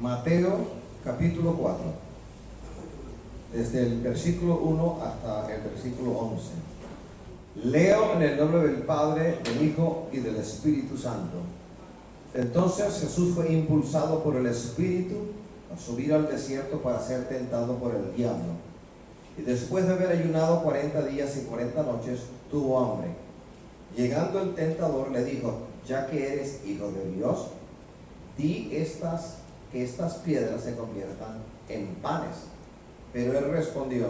Mateo capítulo 4, desde el versículo 1 hasta el versículo 11. Leo en el nombre del Padre, del Hijo y del Espíritu Santo. Entonces Jesús fue impulsado por el Espíritu a subir al desierto para ser tentado por el diablo. Y después de haber ayunado 40 días y 40 noches, tuvo hambre. Llegando el tentador le dijo: ya que eres hijo de Dios, di que estas piedras se conviertan en panes. Pero él respondió: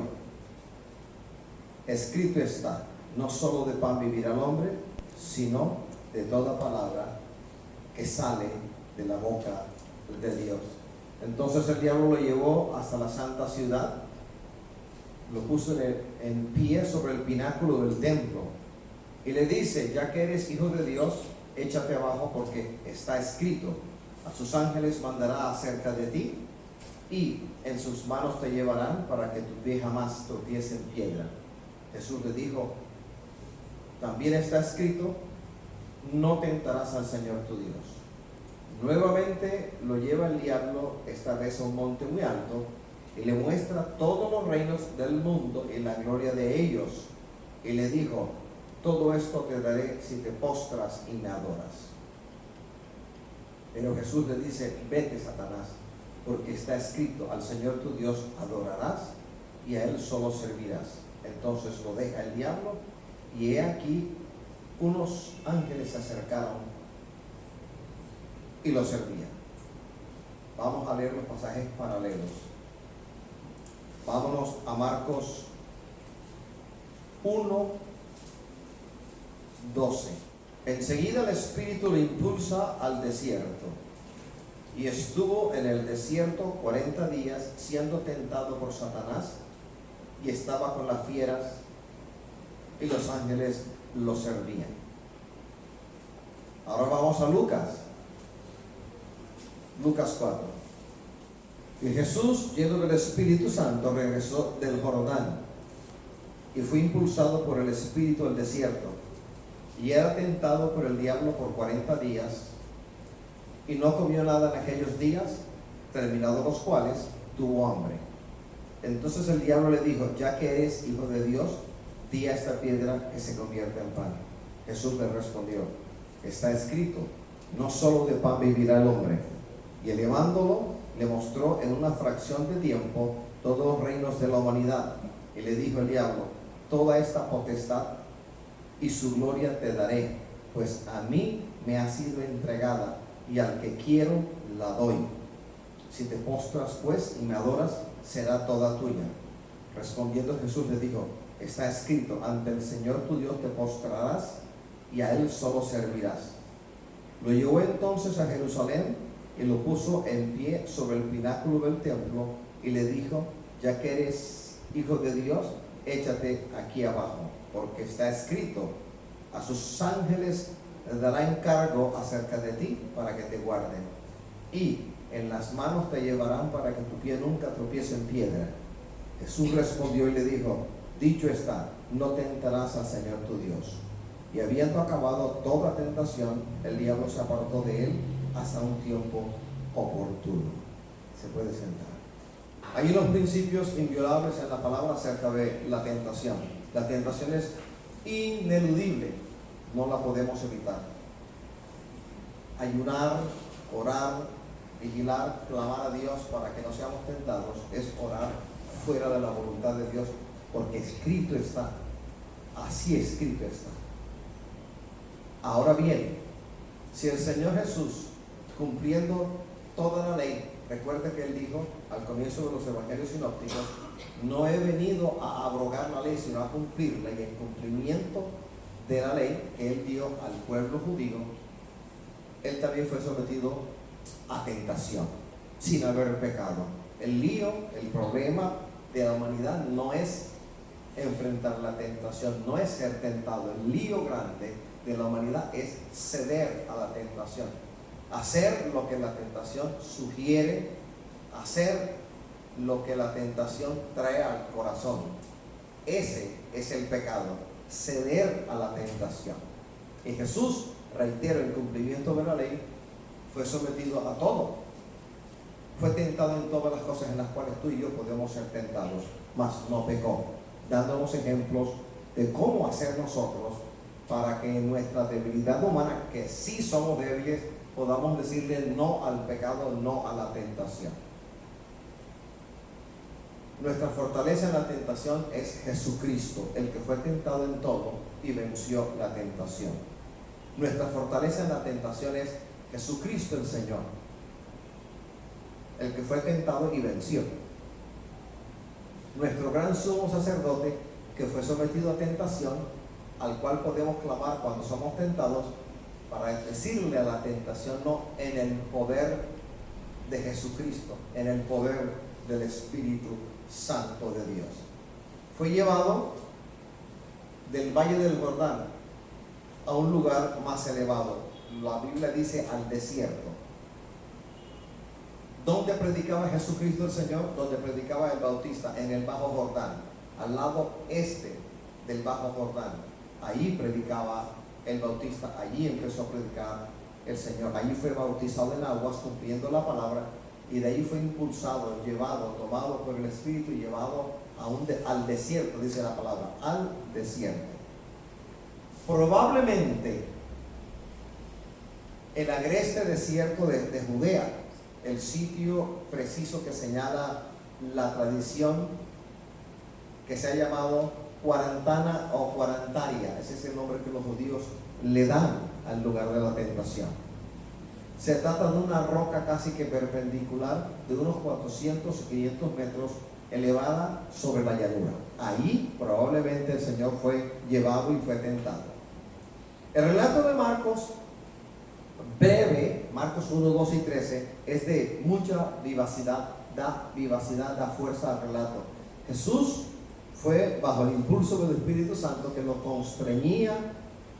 escrito está, no solo de pan vivirá el hombre, sino de toda palabra que sale de la boca de Dios. Entonces el diablo lo llevó hasta la santa ciudad, lo puso en pie sobre el pináculo del templo y le dice: ya que eres hijo de Dios, échate abajo, porque está escrito: a sus ángeles mandará acerca de ti, y en sus manos te llevarán para que tu pie jamás tropiece en piedra. Jesús le dijo: también está escrito: no tentarás al Señor tu Dios. Nuevamente lo lleva el diablo, esta vez a un monte muy alto, y le muestra todos los reinos del mundo y la gloria de ellos. Y le dijo: todo esto te daré si te postras y me adoras. Pero Jesús le dice: vete, Satanás, porque está escrito: al Señor tu Dios adorarás y a Él solo servirás. Entonces lo deja el diablo, y he aquí unos ángeles se acercaron y lo servían. Vamos a leer los pasajes paralelos. Vámonos a Marcos 1:12. Enseguida el Espíritu lo impulsa al desierto, y estuvo en el desierto 40 días siendo tentado por Satanás, y estaba con las fieras, y los ángeles lo servían. Ahora vamos a Lucas 4. Y Jesús, lleno del Espíritu Santo, regresó del Jordán y fue impulsado por el Espíritu al desierto, y era tentado por el diablo por 40 días, y no comió nada en aquellos días, terminados los cuales tuvo hambre. Entonces el diablo le dijo: ya que eres hijo de Dios, di a esta piedra que se convierta en pan. Jesús le respondió: está escrito, no solo de pan vivirá el hombre. Y elevándolo, le mostró en una fracción de tiempo todos los reinos de la humanidad. Y le dijo el diablo: toda esta potestad y su gloria te daré, pues a mí me ha sido entregada, y al que quiero la doy. Si te postras pues y me adoras, será toda tuya. Respondiendo Jesús le dijo: está escrito, ante el Señor tu Dios te postrarás, y a Él solo servirás. Lo llevó entonces a Jerusalén y lo puso en pie sobre el pináculo del templo, y le dijo: ya que eres hijo de Dios, échate aquí abajo, porque está escrito: a sus ángeles les dará encargo acerca de ti para que te guarden, y en las manos te llevarán para que tu pie nunca tropiece en piedra. Jesús respondió y le dijo: dicho está, no tentarás al Señor tu Dios. Y habiendo acabado toda tentación, el diablo se apartó de él hasta un tiempo oportuno. Se puede sentar. Hay unos principios inviolables en la palabra acerca de la tentación. La tentación es ineludible, no la podemos evitar. Ayunar, orar, vigilar, clamar a Dios para que no seamos tentados es orar fuera de la voluntad de Dios, porque escrito está, así escrito está. Ahora bien, si el Señor Jesús, cumpliendo toda la ley, recuerde que Él dijo al comienzo de los evangelios sinópticos: no he venido a abrogar la ley, sino a cumplirla, y en cumplimiento de la ley que Él dio al pueblo judío, Él también fue sometido a tentación, sin haber pecado. El lío, el problema de la humanidad no es enfrentar la tentación, no es ser tentado. El lío grande de la humanidad es ceder a la tentación, hacer lo que la tentación sugiere, hacer lo que la tentación trae al corazón. Ese es el pecado, ceder a la tentación. Y Jesús, reitero, en cumplimiento de la ley, fue sometido a todo. fue tentado en todas las cosas en las cuales tú y yo podemos ser tentados, mas no pecó, dándonos ejemplos de cómo hacer nosotros para que en nuestra debilidad humana, que sí somos débiles, podamos decirle no al pecado, no a la tentación. Nuestra fortaleza en la tentación es Jesucristo, el que fue tentado en todo y venció la tentación. Nuestra fortaleza en la tentación es Jesucristo el Señor, el que fue tentado y venció. Nuestro gran sumo sacerdote, que fue sometido a tentación, al cual podemos clamar cuando somos tentados, para decirle a la tentación no, en el poder de Jesucristo, en el poder del Espíritu Santo de Dios. Fue llevado del Valle del Jordán a un lugar más elevado. La Biblia dice al desierto. ¿Dónde predicaba Jesucristo el Señor? Donde predicaba el Bautista, en el Bajo Jordán, al lado este del Bajo Jordán. Allí predicaba el Bautista, allí empezó a predicar el Señor. Allí fue bautizado en aguas, cumpliendo la palabra, y de ahí fue impulsado, llevado, tomado por el Espíritu y llevado al desierto, dice la palabra, al desierto. Probablemente el agreste desierto de Judea, el sitio preciso que señala la tradición, que se ha llamado Cuarantana o Cuarantaria. Ese es el nombre que los judíos le dan al lugar de la tentación. Se trata de una roca casi que perpendicular de unos 400 o 500 metros, elevada sobre la llanura. Ahí probablemente el Señor fue llevado y fue tentado. El relato de Marcos, breve, Marcos 1, 12 y 13, es de mucha vivacidad, da fuerza al relato. Jesús fue bajo el impulso del Espíritu Santo, que lo constreñía,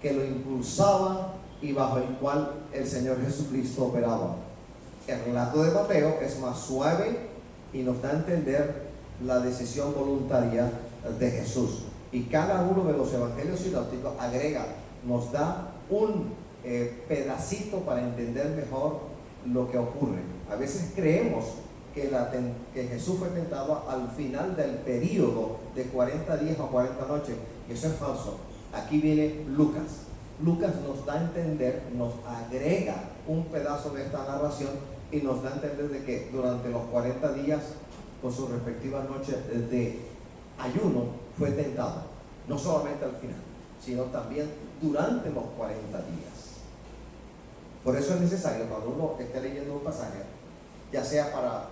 que lo impulsaba, y bajo el cual el Señor Jesucristo operaba. El relato de Mateo es más suave y nos da a entender la decisión voluntaria de Jesús. Y cada uno de los evangelios sinópticos agrega, nos da un pedacito para entender mejor lo que ocurre. A veces creemos que Jesús fue tentado al final del periodo de 40 días o 40 noches, y eso es falso. Aquí viene Lucas. Lucas nos da a entender, nos agrega un pedazo de esta narración y nos da a entender de que durante los 40 días, con sus respectivas noches de ayuno, fue tentado. No solamente al final, sino también durante los 40 días. Por eso es necesario, cuando uno esté leyendo un pasaje, ya sea para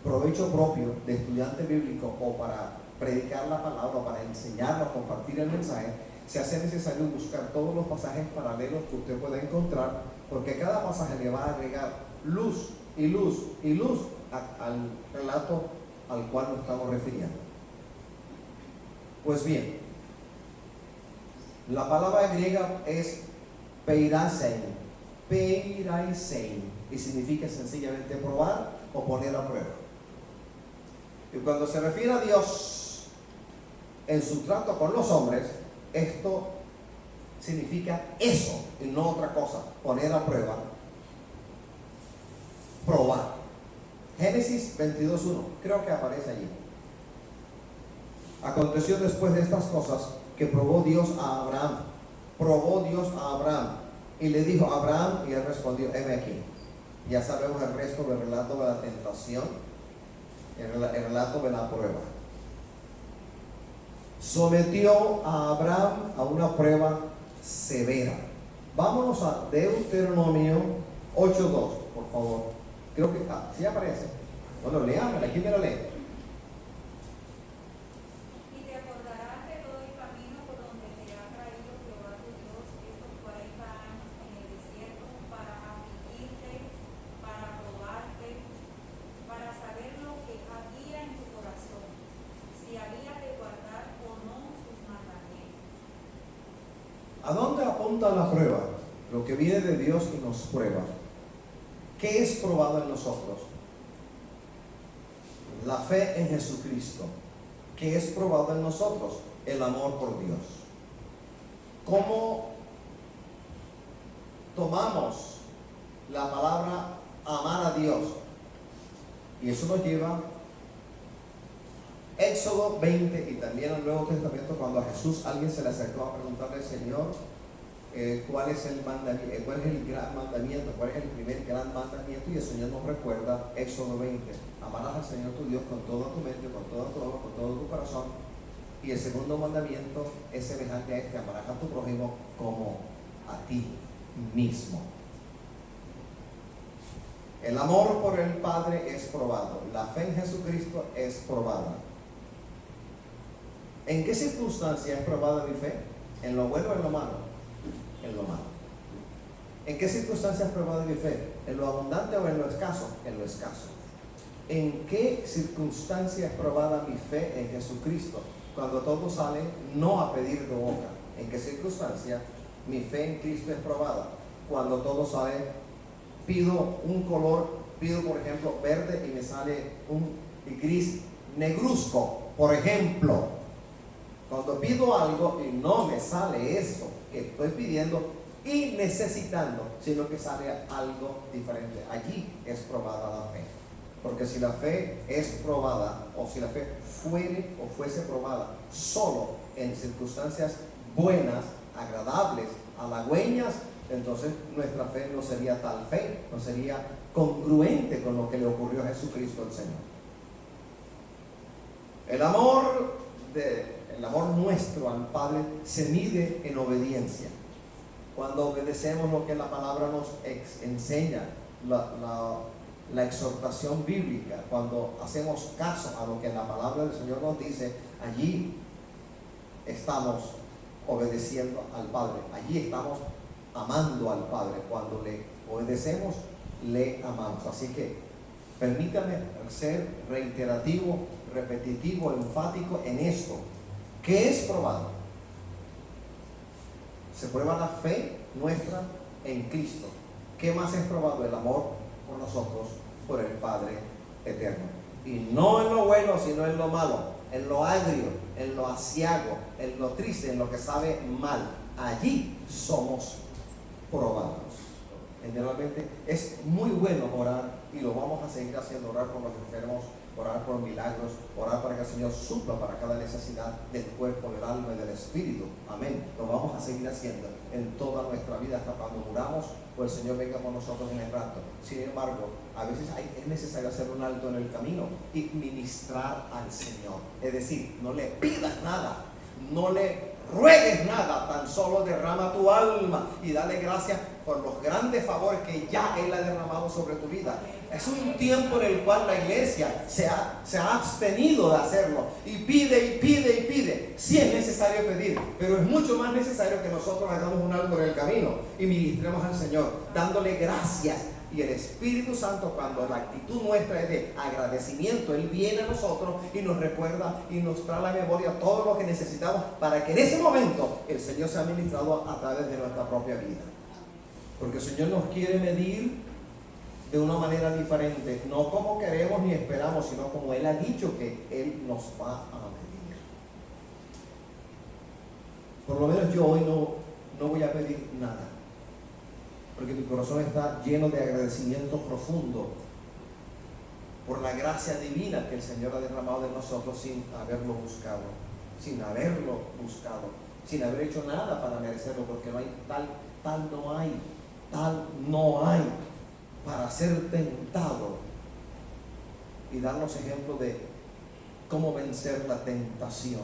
provecho propio de estudiante bíblico o para predicar la palabra o para enseñarlo o compartir el mensaje, se hace necesario buscar todos los pasajes paralelos que usted pueda encontrar, porque cada pasaje le va a agregar luz y luz y luz al relato al cual nos estamos refiriendo. Pues bien, la palabra griega es peirasein, y significa sencillamente probar o poner a prueba. Y cuando se refiere a Dios en su trato con los hombres, esto significa eso y no otra cosa, poner a prueba, probar. Génesis 22:1, creo que aparece allí. Aconteció después de estas cosas que probó Dios a Abraham, y le dijo a Abraham, y él respondió, heme aquí. Ya sabemos el resto del relato de la tentación, el relato de la prueba. Sometió a Abraham a una prueba severa. Vámonos a Deuteronomio 8:2, por favor. Creo que sí aparece. Bueno, leámosla, ¿quién me lo lee? Y te acordarás de todo el camino por donde te ha traído Jehová tu Dios estos 40 años en el desierto, para afligirte, para probarte, para saber lo que había en tu corazón, si había de guardar o no sus mandamientos. ¿A dónde apunta la prueba? Lo que viene de Dios y nos prueba. ¿Qué es probado en nosotros? La fe en Jesucristo. ¿Qué es probado en nosotros? El amor por Dios. ¿Cómo tomamos la palabra amar a Dios. Y eso nos lleva a Éxodo 20 y también al Nuevo Testamento, cuando a Jesús alguien se le acercó a preguntarle, Señor, ¿cuál es el mandamiento? ¿Cuál es el gran mandamiento? ¿Cuál es el primer gran mandamiento? Y el Señor nos recuerda Éxodo 20. Amarás al Señor tu Dios con toda tu mente, con toda tu alma, con todo tu corazón. Y el segundo mandamiento es semejante a este: amarás a tu prójimo como a ti mismo. El amor por el Padre es probado. La fe en Jesucristo es probada. ¿En qué circunstancia es probada mi fe? ¿En lo bueno o en lo malo? En lo malo. ¿En qué circunstancia es probada mi fe? ¿En lo abundante o en lo escaso? En lo escaso. ¿En qué circunstancia es probada mi fe en Jesucristo? Cuando todo sale no a pedir de boca. ¿En qué circunstancia mi fe en Cristo es probada? Cuando todo sale, pido un color, pido por ejemplo verde y me sale un gris negruzco, por ejemplo. Cuando pido algo y no me sale eso que estoy pidiendo y necesitando, sino que sale algo diferente, allí es probada la fe. Porque si la fe es probada, o si la fe fuese probada solo en circunstancias buenas, agradables, halagüeñas, entonces nuestra fe no sería tal fe, no sería congruente con lo que le ocurrió a Jesucristo el Señor. El amor nuestro al Padre se mide en obediencia. Cuando obedecemos lo que la palabra nos enseña, la exhortación bíblica, cuando hacemos caso a lo que la palabra del Señor nos dice, allí estamos obedeciendo al Padre, allí estamos amando al Padre. Cuando le obedecemos, le amamos. Así que permítame ser reiterativo, repetitivo, enfático en esto. ¿Qué es probado? Se prueba la fe nuestra en Cristo. ¿Qué más es probado? El amor por nosotros, por el Padre eterno. Y no en lo bueno, sino en lo malo, en lo agrio, en lo aciago, en lo triste, en lo que sabe mal. Allí somos probados. Generalmente es muy bueno orar, y lo vamos a seguir haciendo, orar por los enfermos, orar por milagros, orar para que el Señor supla para cada necesidad del cuerpo, del alma y del espíritu. Amén. Lo vamos a seguir haciendo en toda nuestra vida hasta cuando muramos o el Señor venga por nosotros en el rapto. Sin embargo, a veces es necesario hacer un alto en el camino y ministrar al Señor. Es decir, no le pidas nada, no le ruegues nada, tan solo derrama tu alma y dale gracias por los grandes favores que ya Él ha derramado sobre tu vida. Es un tiempo en el cual la iglesia se ha abstenido de hacerlo y pide y pide y pide. Sí es necesario pedir, pero es mucho más necesario que nosotros hagamos un alto en el camino y ministremos al Señor dándole gracias. Y el Espíritu Santo, cuando la actitud nuestra es de agradecimiento, Él viene a nosotros y nos recuerda y nos trae a la memoria todo lo que necesitamos para que en ese momento el Señor sea ministrado a través de nuestra propia vida. Porque el Señor nos quiere medir de una manera diferente, no como queremos ni esperamos, sino como Él ha dicho que Él nos va a medir. Por lo menos yo hoy no voy a pedir nada, porque mi corazón está lleno de agradecimiento profundo por la gracia divina que el Señor ha derramado de nosotros sin haberlo buscado, sin haber hecho nada para merecerlo, porque no hay tal no hay para ser tentado y darnos ejemplo de cómo vencer la tentación.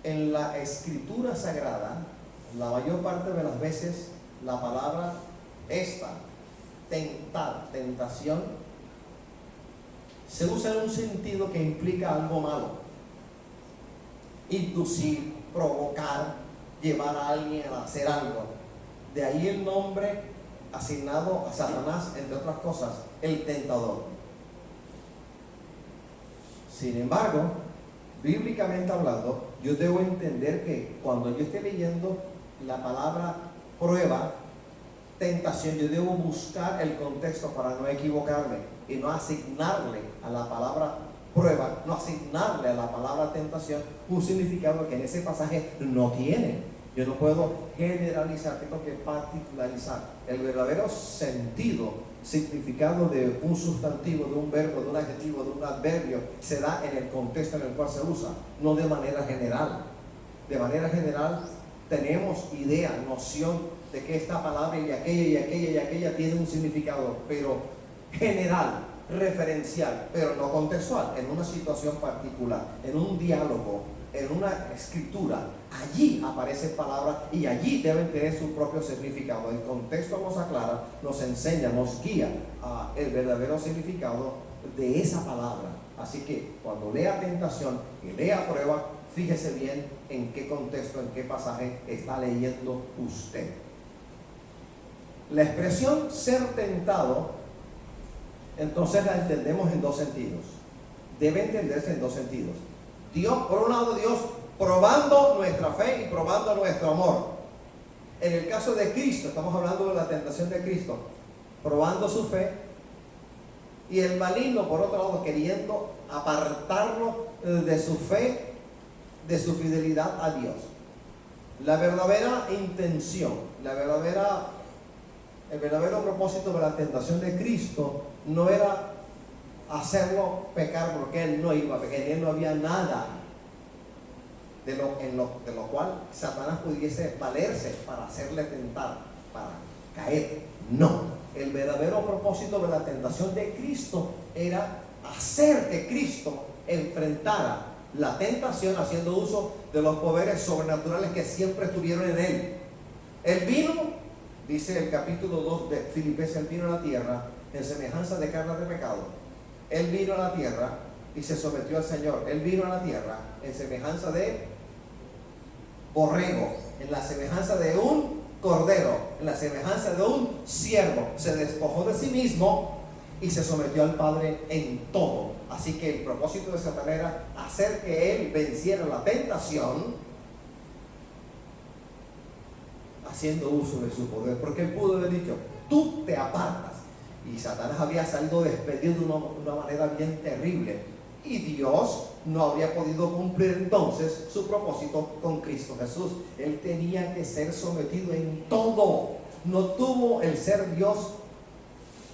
En la Escritura Sagrada, la mayor parte de las veces, la palabra tentar, tentación, se usa en un sentido que implica algo malo. Inducir, provocar, llevar a alguien a hacer algo. De ahí el nombre asignado a Satanás, entre otras cosas, el tentador. Sin embargo, bíblicamente hablando, yo debo entender que cuando yo esté leyendo la palabra prueba, tentación, yo debo buscar el contexto para no equivocarme y no asignarle a la palabra prueba, no asignarle a la palabra tentación un significado que en ese pasaje no tiene. Yo no puedo generalizar, tengo que particularizar. El verdadero sentido, significado de un sustantivo, de un verbo, de un adjetivo, de un adverbio, se da en el contexto en el cual se usa, no de manera general. De manera general tenemos idea, noción de que esta palabra y aquella y aquella y aquella tiene un significado, pero general, referencial, pero no contextual, en una situación particular, en un diálogo, en una escritura. Allí aparecen palabras y allí deben tener su propio significado. El contexto nos aclara, nos enseña, nos guía a el verdadero significado de esa palabra. Así que cuando lea tentación y lea prueba, fíjese bien en qué contexto, en qué pasaje está leyendo usted. La expresión ser tentado, entonces la entendemos en dos sentidos. Debe entenderse en dos sentidos. Dios, por un lado, Dios probando nuestra fe y probando nuestro amor. En el caso de Cristo, estamos hablando de la tentación de Cristo, probando su fe, y el maligno, por otro lado, queriendo apartarlo de su fe, de su fidelidad a Dios. La verdadera intención, el verdadero propósito de la tentación de Cristo no era hacerlo pecar, porque Él no iba a pecar, en Él no había nada de lo cual Satanás pudiese valerse para hacerle tentar, para caer. No, el verdadero propósito de la tentación de Cristo era hacer que Cristo enfrentara la tentación haciendo uso de los poderes sobrenaturales que siempre estuvieron en Él. Él vino, dice el capítulo 2 de Filipenses, Él vino a la tierra en semejanza de carne de pecado. Él vino a la tierra y se sometió al Señor. Él vino a la tierra en semejanza de borrego, en la semejanza de un cordero, en la semejanza de un siervo. Se despojó de sí mismo y se sometió al Padre en todo. Así que el propósito de Satanás era hacer que Él venciera la tentación haciendo uso de su poder, porque Él pudo haber dicho, tú te apartas. Y Satanás había salido despedido de una manera bien terrible. Y Dios no había podido cumplir entonces su propósito con Cristo Jesús. Él tenía que ser sometido en todo. No tuvo el ser Dios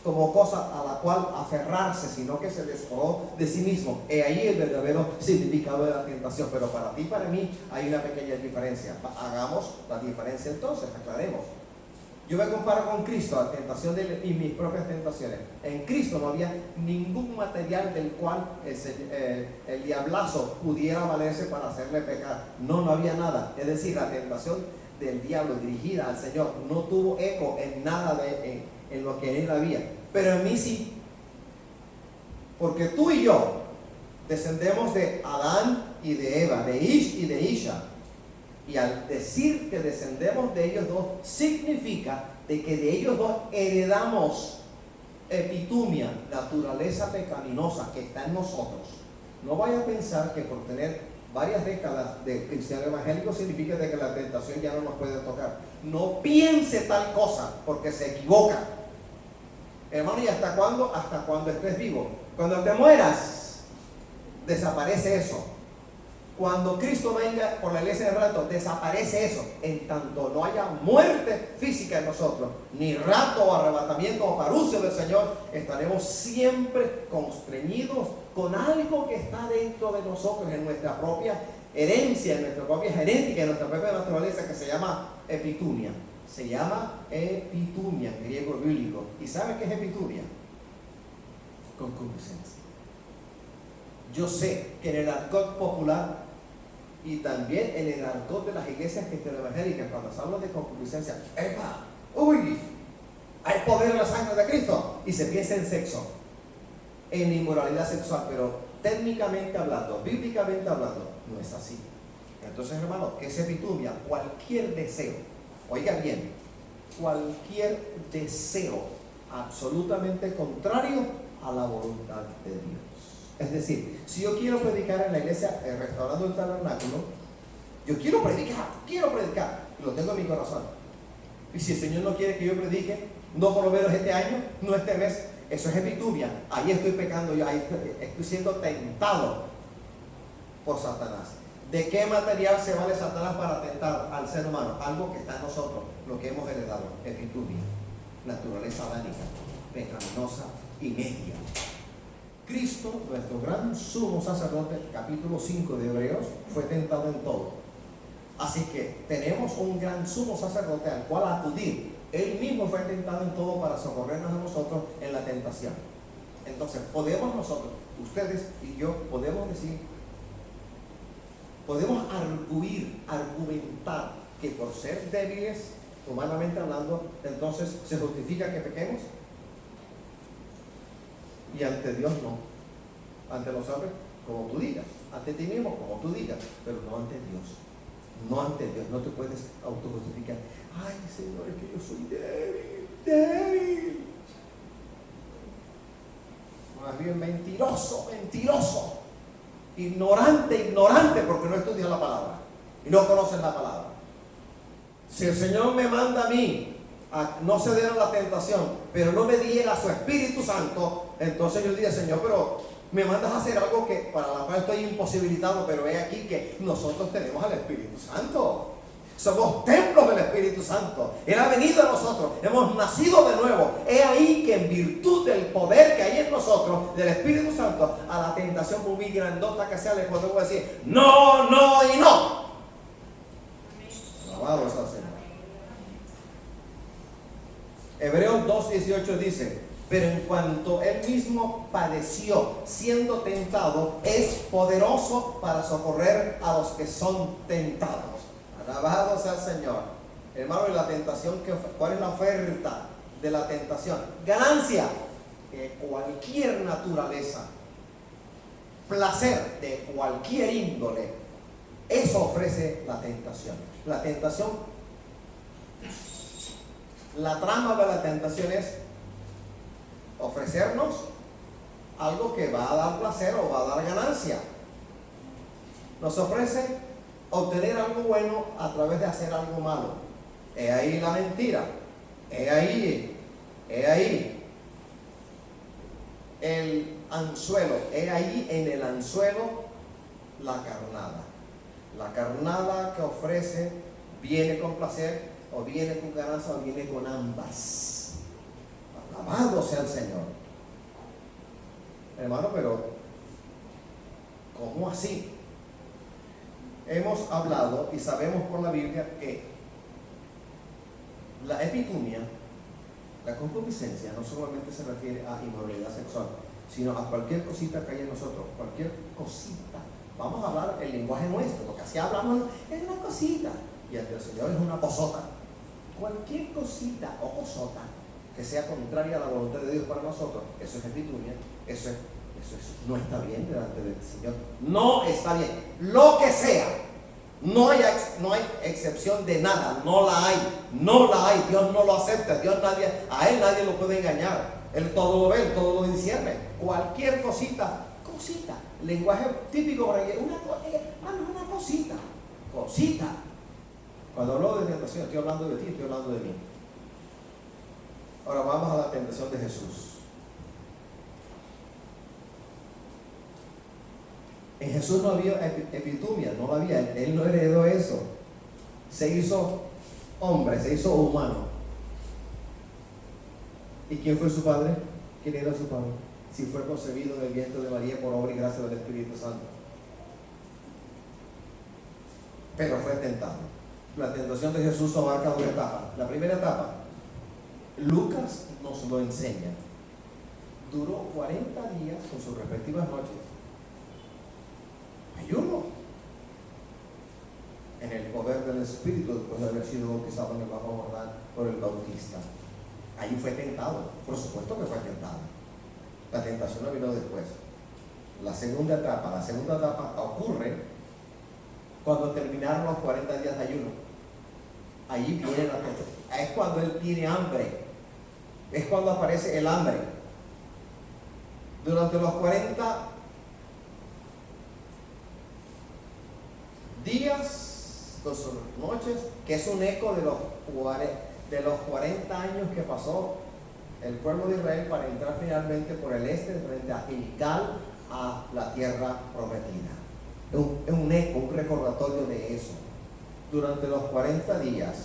como cosa a la cual aferrarse, sino que se despojó de sí mismo. Y ahí el verdadero significado de la tentación. Pero para ti y para mí hay una pequeña diferencia. Hagamos la diferencia entonces, aclaremos. Yo me comparo con Cristo, la tentación y mis propias tentaciones. En Cristo no había ningún material del cual el diablazo pudiera valerse para hacerle pecar. No había nada. Es decir, la tentación del diablo dirigida al Señor no tuvo eco en nada en lo que en Él había. Pero en mí sí. Porque tú y yo descendemos de Adán y de Eva, de Ish y de Isha. Y al decir que descendemos de ellos dos, significa de que de ellos dos heredamos epitumia, naturaleza pecaminosa que está en nosotros. No vaya a pensar que por tener varias décadas de cristiano evangélico significa de que la tentación ya no nos puede tocar. No piense tal cosa, porque se equivoca. Hermano, ¿y hasta cuándo? Hasta cuando estés vivo. Cuando te mueras, desaparece eso. Cuando Cristo venga por la iglesia de rato, desaparece eso. En tanto no haya muerte física en nosotros, ni rapto o arrebatamiento o parucio del Señor, estaremos siempre constreñidos con algo que está dentro de nosotros, en nuestra propia herencia, en nuestra propia genética, en nuestra propia naturaleza, que se llama epitumia. Se llama epitumia en griego bíblico. ¿Y sabe qué es epitumia? Concupiscencia. Yo sé que en el argot popular y también en el argot de las iglesias cristiano-evangélicas, cuando se habla de concupiscencia, ¡epa! ¡Uy! Hay poder en la sangre de Cristo. Y se piensa en sexo, en inmoralidad sexual, pero técnicamente hablando, bíblicamente hablando, no es así. Entonces, hermano, ¿qué es epitumia? Cualquier deseo, oiga bien, cualquier deseo absolutamente contrario a la voluntad de Dios. Es decir, si yo quiero predicar en la iglesia, restaurando el tabernáculo, yo quiero predicar, lo tengo en mi corazón. Y si el Señor no quiere que yo predique, no por lo menos este año, no este mes, eso es epitumia. Ahí estoy pecando yo, ahí estoy siendo tentado por Satanás. ¿De qué material se vale Satanás para tentar al ser humano? Algo que está en nosotros, lo que hemos heredado, epitumia, naturaleza adánica, pecaminosa y media. Cristo, nuestro gran sumo sacerdote, capítulo 5 de Hebreos, fue tentado en todo. Así que tenemos un gran sumo sacerdote al cual acudir. Él mismo fue tentado en todo para socorrernos a nosotros en la tentación. Entonces, podemos nosotros, ustedes y yo, podemos decir, podemos argumentar que por ser débiles, humanamente hablando, entonces se justifica que pequemos. Y ante Dios no. Ante los hombres, como tú digas. Ante ti mismo, como tú digas. Pero no ante Dios. No ante Dios. No te puedes autojustificar. Ay, Señor, es que yo soy débil. Más bien mentiroso. Ignorante, porque no estudias la palabra. Y no conoces la palabra. Si el Señor me manda a mí a no ceder a la tentación, pero no me diera su Espíritu Santo, entonces yo diría, Señor, pero me mandas a hacer algo que para la cual estoy imposibilitado, pero he aquí que nosotros tenemos al Espíritu Santo. Somos templos del Espíritu Santo. Él ha venido a nosotros, hemos nacido de nuevo. He ahí que en virtud del poder que hay en nosotros, del Espíritu Santo, a la tentación por muy grandota que sea, le podemos decir no, no y no. Alabado sea el Señor. Hebreos 2:18 dice: pero en cuanto él mismo padeció siendo tentado, es poderoso para socorrer a los que son tentados. Alabado sea el Señor. Hermano, y la tentación, ¿cuál es la oferta de la tentación? Ganancia de cualquier naturaleza, placer de cualquier índole. Eso ofrece la tentación. La tentación, la trama de la tentación es ofrecernos algo que va a dar placer o va a dar ganancia. Nos ofrece obtener algo bueno a través de hacer algo malo. He ahí la mentira. He ahí el anzuelo. He ahí en el anzuelo la carnada. La carnada que ofrece viene con placer, o viene con ganancia, o viene con ambas. Alabado sea el Señor. Hermano, pero ¿cómo así? Hemos hablado y sabemos por la Biblia que la epitumia, la concupiscencia, no solamente se refiere a inmoralidad sexual, sino a cualquier cosita que haya en nosotros, cualquier cosita. Vamos a hablar el lenguaje nuestro, porque así hablamos, es una cosita, y ante el Señor es una cosota. Cualquier cosita o cosota que sea contraria a la voluntad de Dios para nosotros, eso es epitumia, eso no está bien delante del Señor. No está bien. Lo que sea, no hay excepción de nada, no la hay. Dios no lo acepta, a Él nadie lo puede engañar. Él todo lo ve, Él todo lo discierne. Cualquier cosita, lenguaje típico para que una cosita. Cuando hablo de tentación, estoy hablando de ti, estoy hablando de mí. Ahora vamos a la tentación de Jesús. En Jesús no había epitumia, no la había. Él no heredó eso. Se hizo hombre, se hizo humano. ¿Y quién fue su padre? ¿Quién era su padre? Si fue concebido en el vientre de María por obra y gracia del Espíritu Santo. Pero fue tentado. La tentación de Jesús abarca dos etapas. La primera etapa, Lucas nos lo enseña. Duró 40 días con sus respectivas noches. Ayuno. En el poder del Espíritu, después de haber sido bautizado en el bajo Jordán por el Bautista. Allí fue tentado. Por supuesto que fue tentado. La tentación no vino después. La segunda etapa ocurre cuando terminaron los 40 días de ayuno. Allí viene la tentación. Es cuando él tiene hambre. Es cuando aparece el hambre. Durante los 40 días con sus noches, que es un eco de los 40 años que pasó el pueblo de Israel para entrar finalmente por el este frente a Gilgal, a la tierra prometida. Es un eco, un recordatorio eso, durante los 40 días,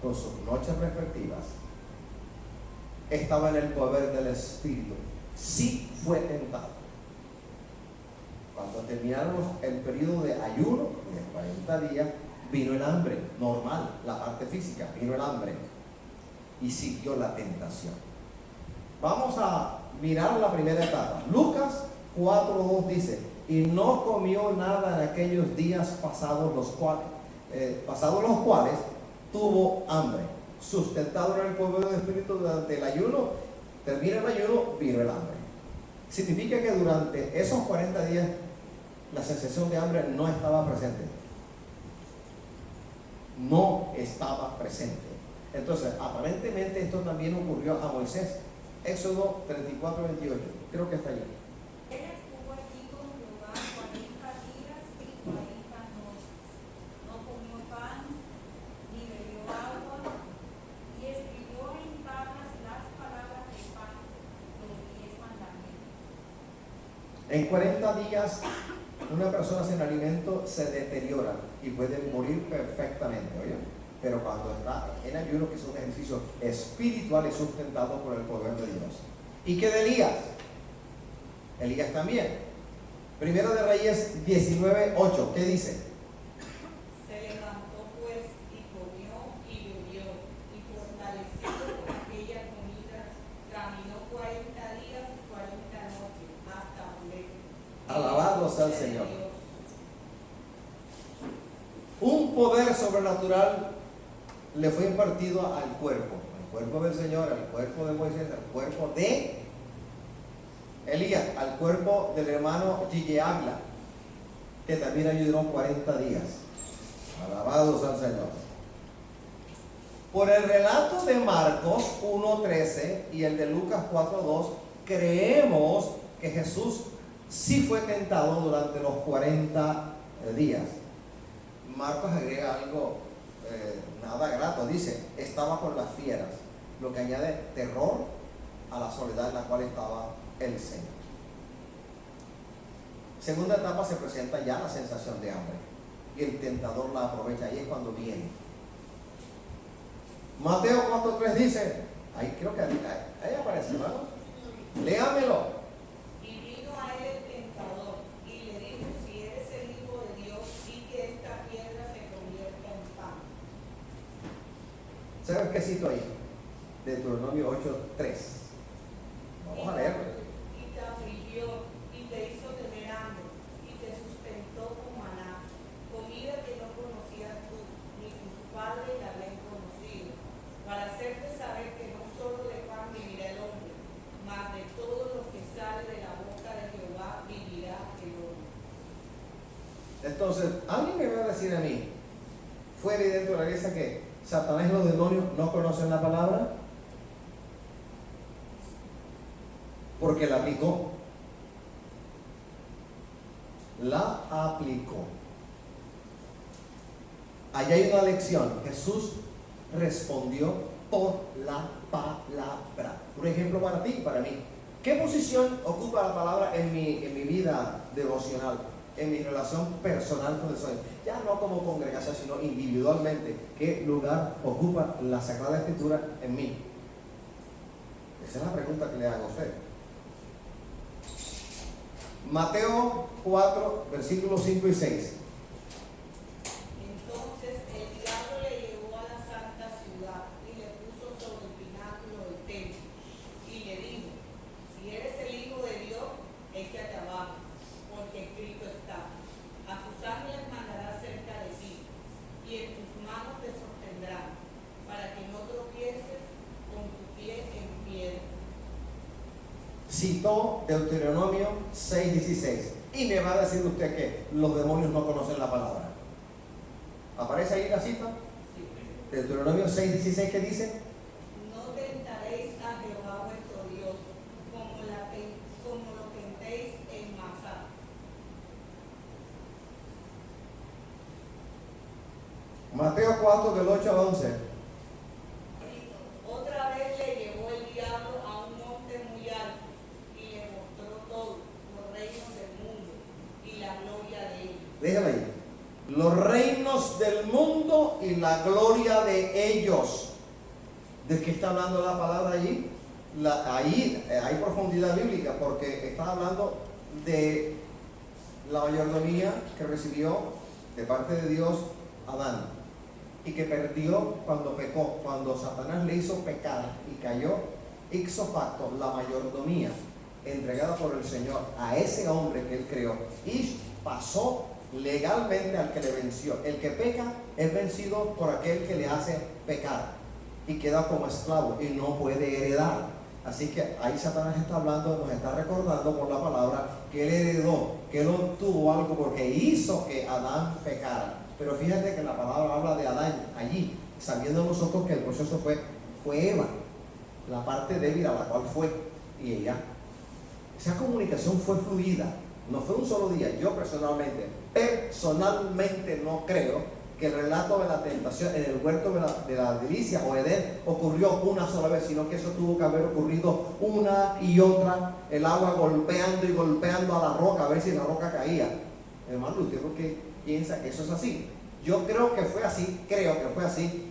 con sus noches respectivas, estaba en el poder del Espíritu. Sí fue tentado. Cuando terminaron el periodo de ayuno, de 40 días, vino el hambre, normal, la parte física, vino el hambre y siguió la tentación. Vamos a mirar la primera etapa. Lucas 4:2 dice, y no comió nada en aquellos días pasados los cuales tuvo hambre. Sustentado en el poder del Espíritu durante el ayuno, termina el ayuno, vino el hambre. Significa que durante esos 40 días la sensación de hambre no estaba presente. No estaba presente. Entonces, aparentemente esto también ocurrió a Moisés. Éxodo 34:28. Creo que está allí. Él estuvo allí con Jehová 40 días y 40 noches. No comió pan, ni bebió agua, y escribió en tablas las palabras del pacto, los 10 mandamientos. En 40 días, una persona sin alimento se deteriora y puede morir perfectamente, ¿oye? Pero cuando está en ayuno, que es un ejercicio espiritual y sustentado por el poder de Dios. ¿Y qué de Elías? Elías también. Primero de Reyes 19:8, ¿qué dice? Se levantó pues y comió y bebió, y fortalecido con aquella comida, caminó 40 días y 40 noches hasta Horeb. Alabado sea el Señor. Un poder sobrenatural le fue impartido al cuerpo del Señor, al cuerpo de Moisés, al cuerpo de Elías, al cuerpo del hermano Gille Ávila, que también ayudó 40 días. Alabados al Señor. Por el relato de Marcos 1:13 y el de Lucas 4:2, creemos que Jesús sí fue tentado durante los 40 días. Marcos agrega algo nada grato, dice, estaba con las fieras, lo que añade terror a la soledad en la cual estaba el Señor. Segunda etapa, se presenta ya la sensación de hambre y el tentador la aprovecha, y es cuando viene. Mateo 4:3 dice, ahí creo que ahí aparece, hermano, léamelo. Y vino a él el tentador y le dijo, si eres el Hijo de Dios, di que esta piedra se convierta en pan. ¿Sabes qué cito ahí? Deuteronomio 8:3. Vamos a leerlo. Y te afligió y te hizo tener hambre y te sustentó con maná, comida que no conocías tú, ni tus padres la habían conocido, para hacerte saber que no solo de pan vivirá el hombre, mas de todo lo que sale de la boca de Jehová vivirá el hombre. Entonces, alguien me va a decir a mí, fuera y dentro de la iglesia, que Satanás y los demonios no conocen la palabra, porque la aplicó. La aplicó. Allá hay una lección. Jesús respondió por la palabra. Un ejemplo para ti y para mí. ¿Qué posición ocupa la palabra en mi vida devocional, en mi relación personal con el Señor? Ya no como congregación, sino individualmente. ¿Qué lugar ocupa la Sagrada Escritura en mí? Esa es la pregunta que le hago a usted. Mateo 4, versículos 5 y 6. Entonces el diablo le llevó a la santa ciudad y le puso sobre el pináculo del templo y le dijo, si eres el Hijo de Dios, échate abajo, porque escrito está, a sus ángeles mandará cerca de ti y en sus manos te sostendrán, para que no tropieces con tu pie en piedra. Citó Deuteronomio 6:16. Y me va a decir usted que los demonios no conocen la palabra. ¿Aparece ahí la cita? Deuteronomio 6:16, ¿qué dice? No tentaréis a Jehová vuestro Dios, como lo tentéis en Masá. Mateo 4, del 8 al 11. Otra vez le llevó el diablo a un monte muy alto y le mostró todo, los reinos del mundo y la gloria de ellos. Déjame ahí. los reinos del mundo y la gloria de ellos. ¿De qué está hablando la palabra allí? Ahí hay profundidad bíblica, porque está hablando de la mayordomía que recibió de parte de Dios Adán, y que perdió cuando pecó, cuando Satanás le hizo pecar y cayó ipso facto la mayordomía entregada por el Señor a ese hombre que él creó, y pasó legalmente al que le venció. El que peca es vencido por aquel que le hace pecar y queda como esclavo y no puede heredar. Así que ahí Satanás está hablando, nos está recordando por la palabra que él heredó, que él obtuvo algo porque hizo que Adán pecara. Pero fíjate que la palabra habla de Adán allí, sabiendo nosotros que el proceso fue Eva, la parte débil a la cual fue, y ella. Esa comunicación fue fluida, no fue un solo día. Yo personalmente no creo que el relato de la tentación en el huerto de la delicia o Edén ocurrió una sola vez, sino que eso tuvo que haber ocurrido una y otra, el agua golpeando y golpeando a la roca a ver si la roca caía. Hermano, ¿usted por qué piensa que eso es así? Yo creo que fue así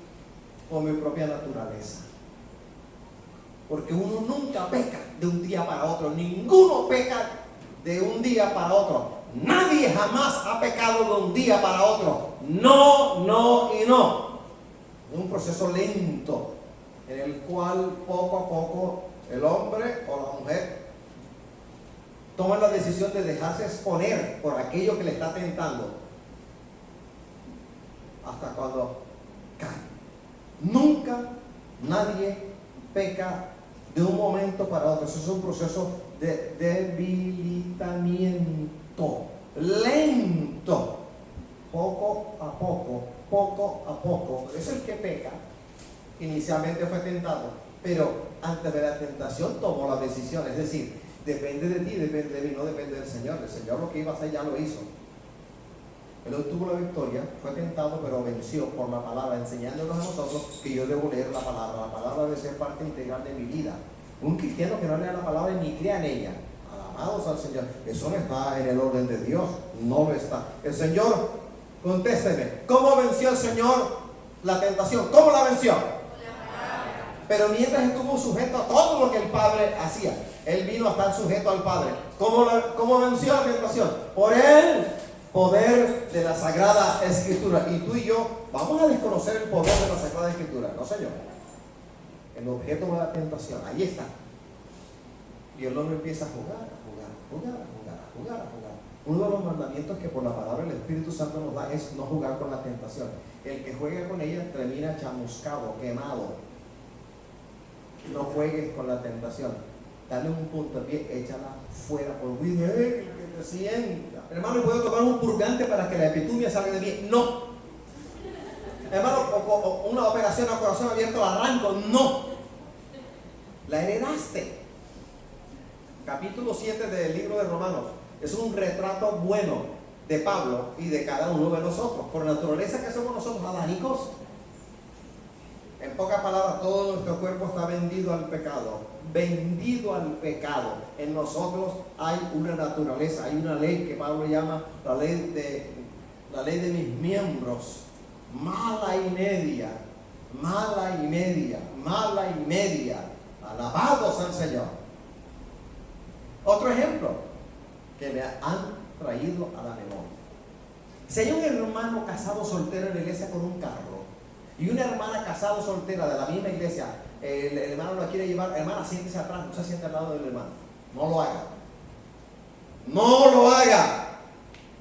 por mi propia naturaleza. Porque uno nunca peca de un día para otro, ninguno peca de un día para otro. Nadie jamás ha pecado de un día para otro. No, no y no. Es un proceso lento en el cual poco a poco el hombre o la mujer toma la decisión de dejarse exponer por aquello que le está tentando hasta cuando cae. Nunca nadie peca de un momento para otro. Eso es un proceso de debilitamiento lento, poco a poco. Es el que peca. Inicialmente fue tentado, pero antes de la tentación tomó la decisión. Es decir, depende de ti, depende de mí, no depende del Señor. El Señor lo que iba a hacer ya lo hizo. Él obtuvo la victoria, fue tentado, pero venció por la palabra, enseñándonos a nosotros que yo debo leer la palabra. La palabra debe ser parte integral de mi vida. Un cristiano que no lea la palabra ni crea en ella, alabados al Señor, eso no está en el orden de Dios, no lo está. El Señor, contésteme, ¿cómo venció el Señor la tentación? ¿Cómo la venció? Pero mientras estuvo sujeto a todo lo que el Padre hacía, Él vino a estar sujeto al Padre. ¿Cómo venció la tentación? Por el poder de la Sagrada Escritura. Y tú y yo vamos a desconocer el poder de la Sagrada Escritura, ¿no, Señor? El objeto de la tentación, ahí está. Y el hombre empieza a jugar. Uno de los mandamientos que por la palabra del Espíritu Santo nos da es no jugar con la tentación. El que juega con ella termina chamuscado, quemado. No juegues con la tentación. Dale un puntapié, échala fuera por cuidado, que te sienta. Hermano, ¿puedo tomar un purgante para que la epitumia salga de mí? No. Hermano, una operación a corazón abierto la arranco. No. La heredaste. Capítulo 7 del libro de Romanos es un retrato bueno de Pablo y de cada uno de nosotros. Por naturaleza que somos nosotros adánicos. En pocas palabras, todo nuestro cuerpo está vendido al pecado. Vendido al pecado. En nosotros hay una naturaleza, hay una ley que Pablo llama la ley de mis miembros. Mala y media. Alabados al Señor. Otro ejemplo que me han traído a la memoria. Si hay un hermano casado soltero en la iglesia con un carro y una hermana casada soltera de la misma iglesia, el hermano la quiere llevar, hermana, siéntese atrás, no se siente al lado del hermano. No lo haga.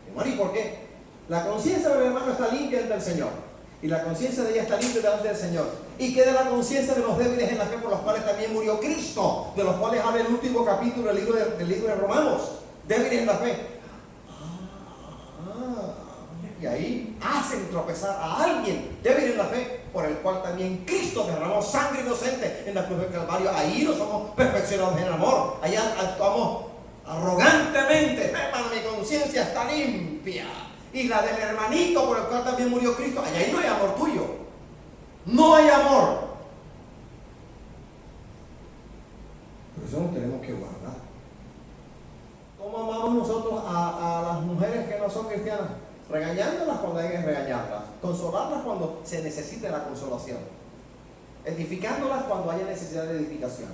Hermano, ¿y por qué? La conciencia del hermano está limpia ante el Señor. Y la conciencia de ella está limpia delante del Señor. Y queda la conciencia de los débiles en la fe, por los cuales también murió Cristo, de los cuales habla el último capítulo del libro de Romanos. Débiles en la fe. Y ahí hacen tropezar a alguien débil en la fe, por el cual también Cristo derramó sangre inocente en la cruz del Calvario. Ahí no somos perfeccionados en el amor. Allá actuamos arrogantemente. Hermano, mi conciencia está limpia. Y la del hermanito por el cual también murió Cristo. Allá ahí no hay amor tuyo. No hay amor. Por eso nos tenemos que guardar. ¿Cómo amamos nosotros a las mujeres que no son cristianas? regañándolas cuando hay que regañarlas, consolarlas cuando se necesite la consolación, edificándolas cuando haya necesidad de edificación.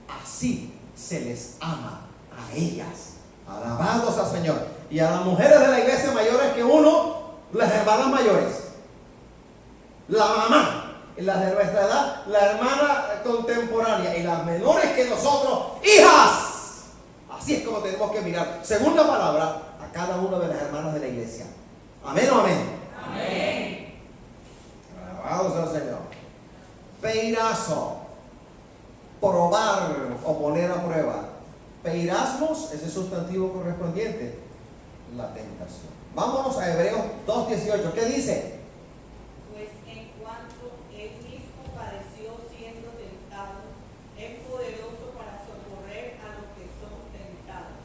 Así se les ama a ellas. Alabados al Señor. Y a las mujeres de la iglesia mayores que uno, las hermanas mayores, la mamá, y las de nuestra edad, la hermana contemporánea, y las menores que nosotros, hijas. Así es como tenemos que mirar, según la palabra, a cada una de las hermanas de la iglesia. Amén o amén. Amén. Alabados al Señor. Peirazo, probar o poner a prueba. Peirasmos es el sustantivo correspondiente, la tentación. Vámonos a Hebreos 2:18. ¿Qué dice? Pues en cuanto él mismo padeció siendo tentado, es poderoso para socorrer a los que son tentados.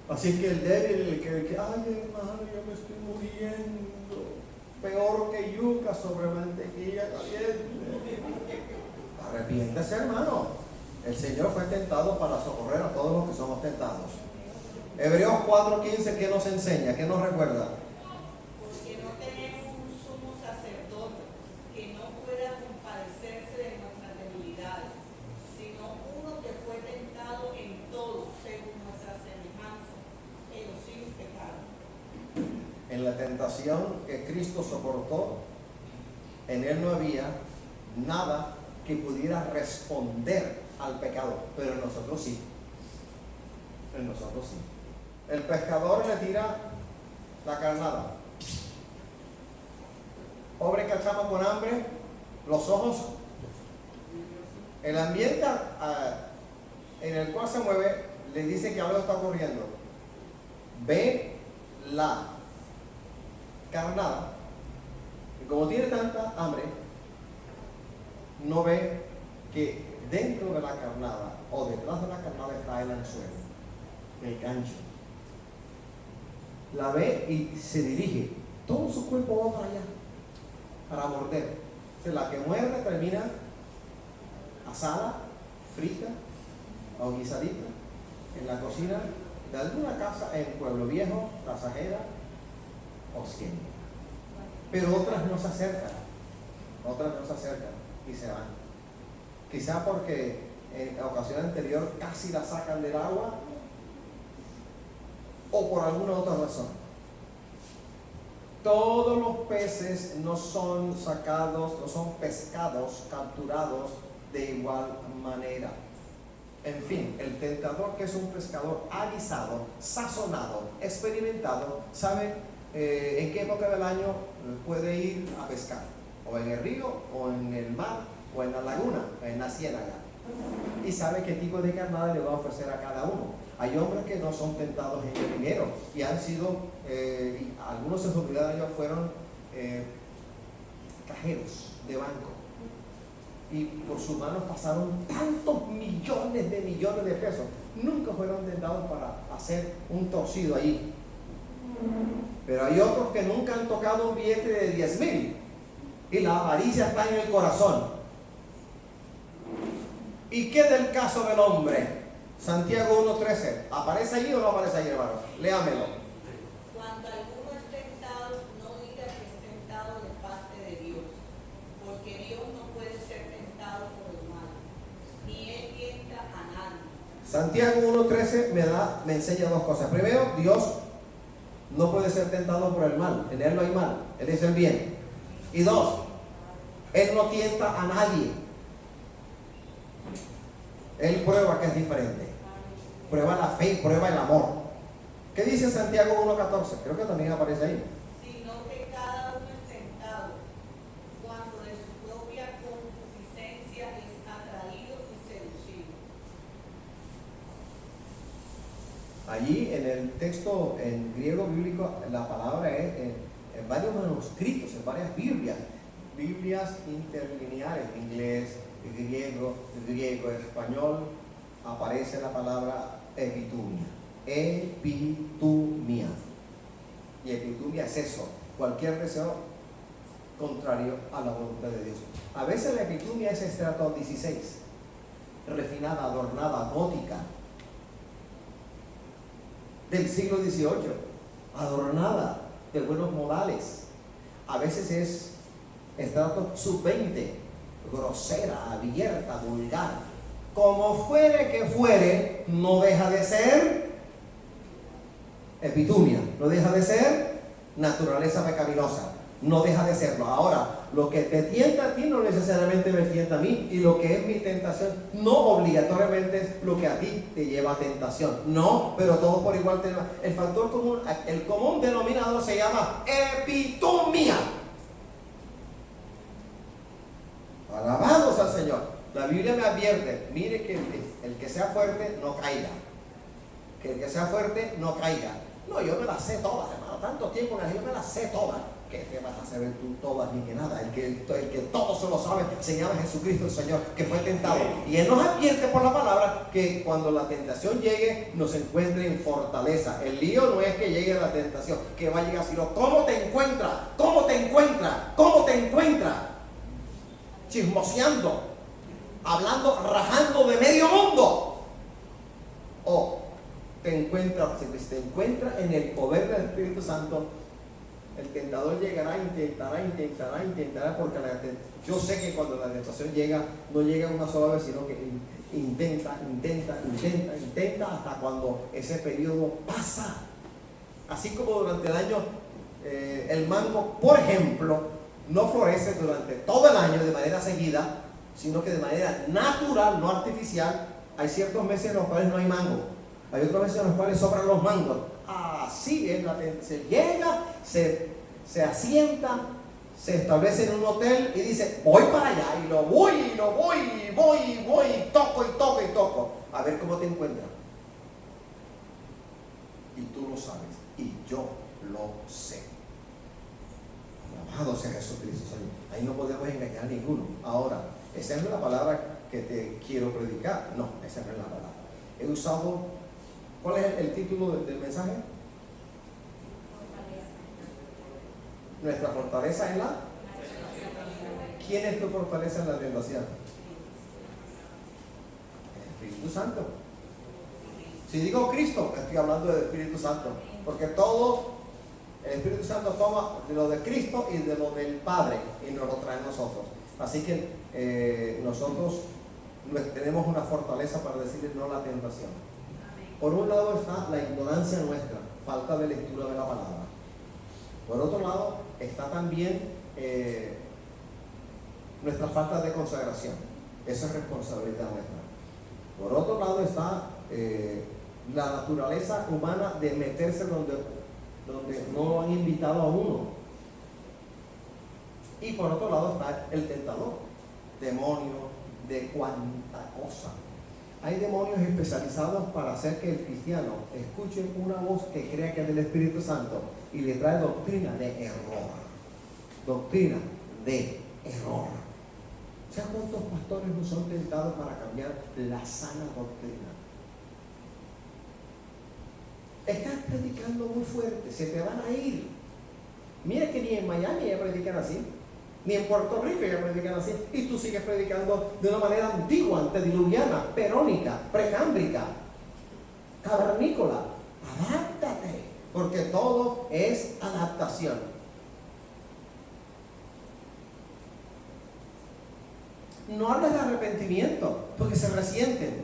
Así que el débil, el que ay hermano, yo me estoy muriendo, peor que yuca sobre mantequilla caliente. Arrepiéntese, hermano. El Señor fue tentado para socorrer a todos los que somos tentados. Hebreos 4:15, ¿qué nos enseña? ¿Qué nos recuerda? Porque no tenemos un sumo sacerdote que no pueda compadecerse de nuestras debilidades, sino uno que fue tentado en todo según nuestra semejanza, pero sin pecado. En la tentación que Cristo soportó, en Él no había nada que pudiera responder al pecado, pero en nosotros sí. En nosotros sí. El pescador le tira la carnada. Pobre cachama con hambre, los ojos, el ambiente en el cual se mueve le dice que algo está ocurriendo. Ve la carnada y como tiene tanta hambre, no ve que dentro de la carnada o detrás de la carnada está el anzuelo, el gancho. La ve y se dirige, todo su cuerpo va para allá, para morder. Entonces, la que muerde termina asada, frita o guisadita en la cocina de alguna casa en Pueblo Viejo, Tasajera o Ciénaga. Pero otras no se acercan y se van. Quizá porque en la ocasión anterior casi la sacan del agua o por alguna otra razón. Todos los peces no son sacados, no son pescados, capturados de igual manera. En fin, el tentador, que es un pescador aguisado, sazonado, experimentado, sabe en qué época del año puede ir a pescar, o en el río, o en el mar, o en la laguna, o en la ciénaga, y sabe qué tipo de carnada le va a ofrecer a cada uno. Hay hombres que no son tentados en el dinero y han sido, y algunos en su vida ellos fueron cajeros de banco, y por sus manos pasaron tantos millones de pesos. Nunca fueron tentados para hacer un torcido allí. Pero hay otros que nunca han tocado un billete de 10,000 y la avaricia está en el corazón. ¿Y qué del caso del hombre? Santiago 1:13, ¿aparece allí o no aparece allí, hermano? Léamelo. Cuando alguno es tentado, no diga que es tentado de parte de Dios, porque Dios no puede ser tentado por el mal, ni él tienta a nadie. Santiago 1:13 me enseña dos cosas. Primero, Dios no puede ser tentado por el mal. En Él no hay mal, Él es el bien. Y dos, Él no tienta a nadie. Él prueba que es diferente. Prueba la fe, prueba el amor. ¿Qué dice Santiago 1:14? Creo que también aparece ahí. Sino que cada uno es tentado cuando de su propia concupiscencia es atraído y seducido. Allí en el texto en griego bíblico, la palabra es en varios manuscritos, en varias Biblias interlineares, inglés, griego, español, aparece la palabra epitumia. Epitumia. Y epitumia es eso, cualquier deseo contrario a la voluntad de Dios. A veces la epitumia es estrato 16, refinada, adornada, gótica, del siglo XVIII, adornada, de buenos modales. A veces es estrato sub-20, grosera, abierta, vulgar. Como fuere que fuere, no deja de ser epitumia, no deja de ser naturaleza pecaminosa, no deja de serlo. Ahora, lo que te tienta a ti no necesariamente me tienta a mí, y lo que es mi tentación no obligatoriamente es lo que a ti te lleva a tentación. No, pero todo por igual. El factor común, el común denominador se llama epitumia. Alabados al Señor. La Biblia me advierte, mire que el que sea fuerte no caiga. Que el que sea fuerte no caiga. No, yo me las sé todas, hermano. Tanto tiempo en la vida, yo me las sé todas. ¿Qué te vas a saber tú todas ni que nada? El que todo se lo sabe se llama Jesucristo el Señor, que fue tentado. Y Él nos advierte por la palabra que cuando la tentación llegue, nos encuentre en fortaleza. El lío no es que llegue la tentación, que va a llegar, sino ¿cómo te encuentra? ¿Cómo te encuentra? ¿Cómo te encuentra? Chismoseando, hablando, rajando de medio mundo. O te encuentra, si te encuentra en el poder del Espíritu Santo, el tentador llegará, intentará, porque yo sé que cuando la tentación llega, no llega una sola vez, sino que intenta, hasta cuando ese periodo pasa. Así como durante el año, el mango, por ejemplo, no florece durante todo el año de manera seguida, sino que de manera natural, no artificial. Hay ciertos meses en los cuales no hay mango, hay otros meses en los cuales sobran los mangos. Así es, se llega, se asienta, se establece en un hotel y dice, voy para allá, y voy, toco, a ver cómo te encuentra. Y tú lo sabes, y yo lo sé. Alabado sea Jesucristo, Señor. Ahí no podemos engañar a ninguno. Ahora, esa no es la palabra que te quiero predicar. No, esa no es la palabra. He usado, ¿cuál es el título del mensaje? Nuestra fortaleza en la... ¿Quién es tu fortaleza en la tentación? El Espíritu Santo. Si digo Cristo, estoy hablando del Espíritu Santo, porque todo el Espíritu Santo toma de lo de Cristo y de lo del Padre y nos lo trae a nosotros. Así que nosotros tenemos una fortaleza para decirle no a la tentación. Por un lado está la ignorancia nuestra, falta de lectura de la palabra. Por otro lado está también nuestra falta de consagración. Esa es responsabilidad nuestra. Por otro lado está la naturaleza humana de meterse donde no han invitado a uno. Y por otro lado está el tentador, demonio de cuanta cosa. Hay demonios especializados para hacer que el cristiano escuche una voz que crea que es del Espíritu Santo y le trae doctrina de error. Doctrina de error. ¿Sabes cuántos pastores no son tentados para cambiar la sana doctrina? Estás predicando muy fuerte, se te van a ir. Mira que ni en Miami ya predican así, ni en Puerto Rico ya predican así, y tú sigues predicando de una manera antigua, antediluviana, perónica, precámbrica, cavernícola. Adáptate, porque todo es adaptación. No hables de arrepentimiento, porque se resienten.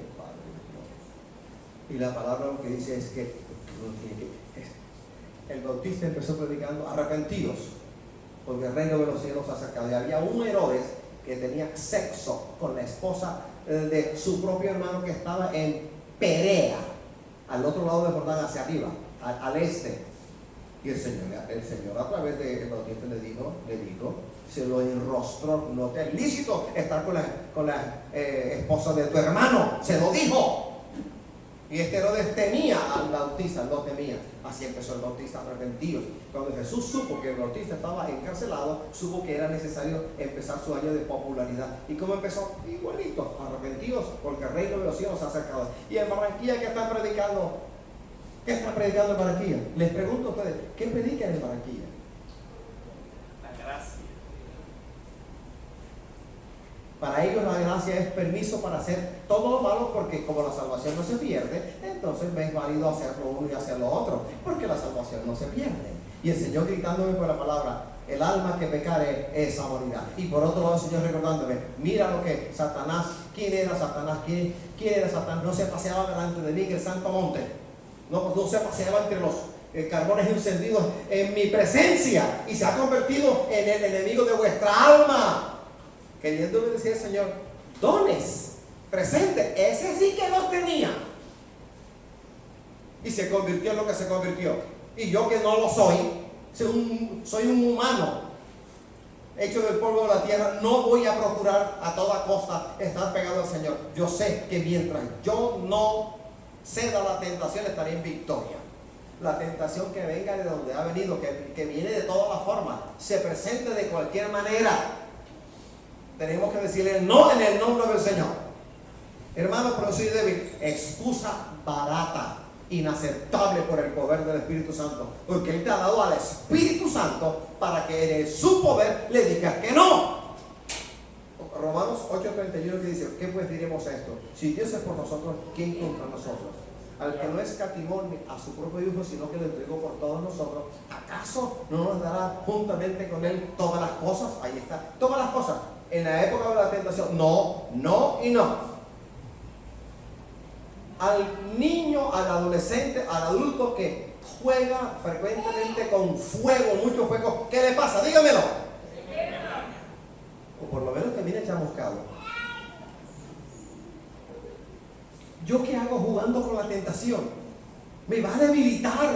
Y la palabra lo que dice es que el bautista empezó predicando arrepentidos, porque el reino de los cielos se ha acercado. Y había un Herodes que tenía sexo con la esposa de su propio hermano que estaba en Perea, al otro lado de Jordán, hacia arriba, al este. Y el Señor a través del bautista le dijo, se lo enrostró: no te es lícito estar con la esposa de tu hermano, se lo dijo. Y este Herodes temía al bautista, lo temía. Así empezó el bautista arrepentido. Cuando Jesús supo que el bautista estaba encarcelado, supo que era necesario empezar su año de popularidad. ¿Y cómo empezó? Igualito, arrepentidos, porque el reino de los cielos se ha acercado. ¿Y en Barranquilla qué están predicando? ¿Qué están predicando en Barranquilla? Les pregunto a ustedes, ¿qué predican en Barranquilla? La gracia. Para ellos la gracia es permiso para hacer todo lo malo, porque como la salvación no se pierde, entonces me es válido hacer lo uno y hacer lo otro, porque la salvación no se pierde. Y el Señor gritándome por la palabra, el alma que pecare, esa morirá. Y por otro lado el Señor recordándome, mira lo que Satanás, ¿quién era Satanás? ¿Quién era Satanás? No se paseaba delante de mí en el santo monte. No se paseaba entre los carbones encendidos en mi presencia. Y se ha convertido en el enemigo de vuestra alma. Queriéndome decir el Señor, dones, presentes, ese sí que los tenía. Y se convirtió en lo que se convirtió. Y yo que no lo soy, soy un humano hecho del polvo de la tierra, no voy a procurar a toda costa estar pegado al Señor. Yo sé que mientras yo no ceda a la tentación, estaré en victoria. La tentación que venga de donde ha venido, que viene de todas las formas, se presente de cualquier manera, tenemos que decirle no en el nombre del Señor. Hermano, pero soy débil. Excusa barata, inaceptable por el poder del Espíritu Santo, porque Él te ha dado al Espíritu Santo para que en su poder le digas que no. Romanos 8:31 que dice, ¿qué pues diremos a esto? Si Dios es por nosotros, ¿quién contra nosotros? Al que no escatimó a su propio Hijo, sino que lo entregó por todos nosotros, ¿acaso no nos dará juntamente con Él todas las cosas? Ahí está, todas las cosas. En la época de la tentación, no, no y no. Al niño, al adolescente, al adulto que juega frecuentemente con fuego, mucho fuego, ¿qué le pasa? Dígamelo. O por lo menos que viene chamuscado. ¿Yo qué hago jugando con la tentación? Me va a debilitar.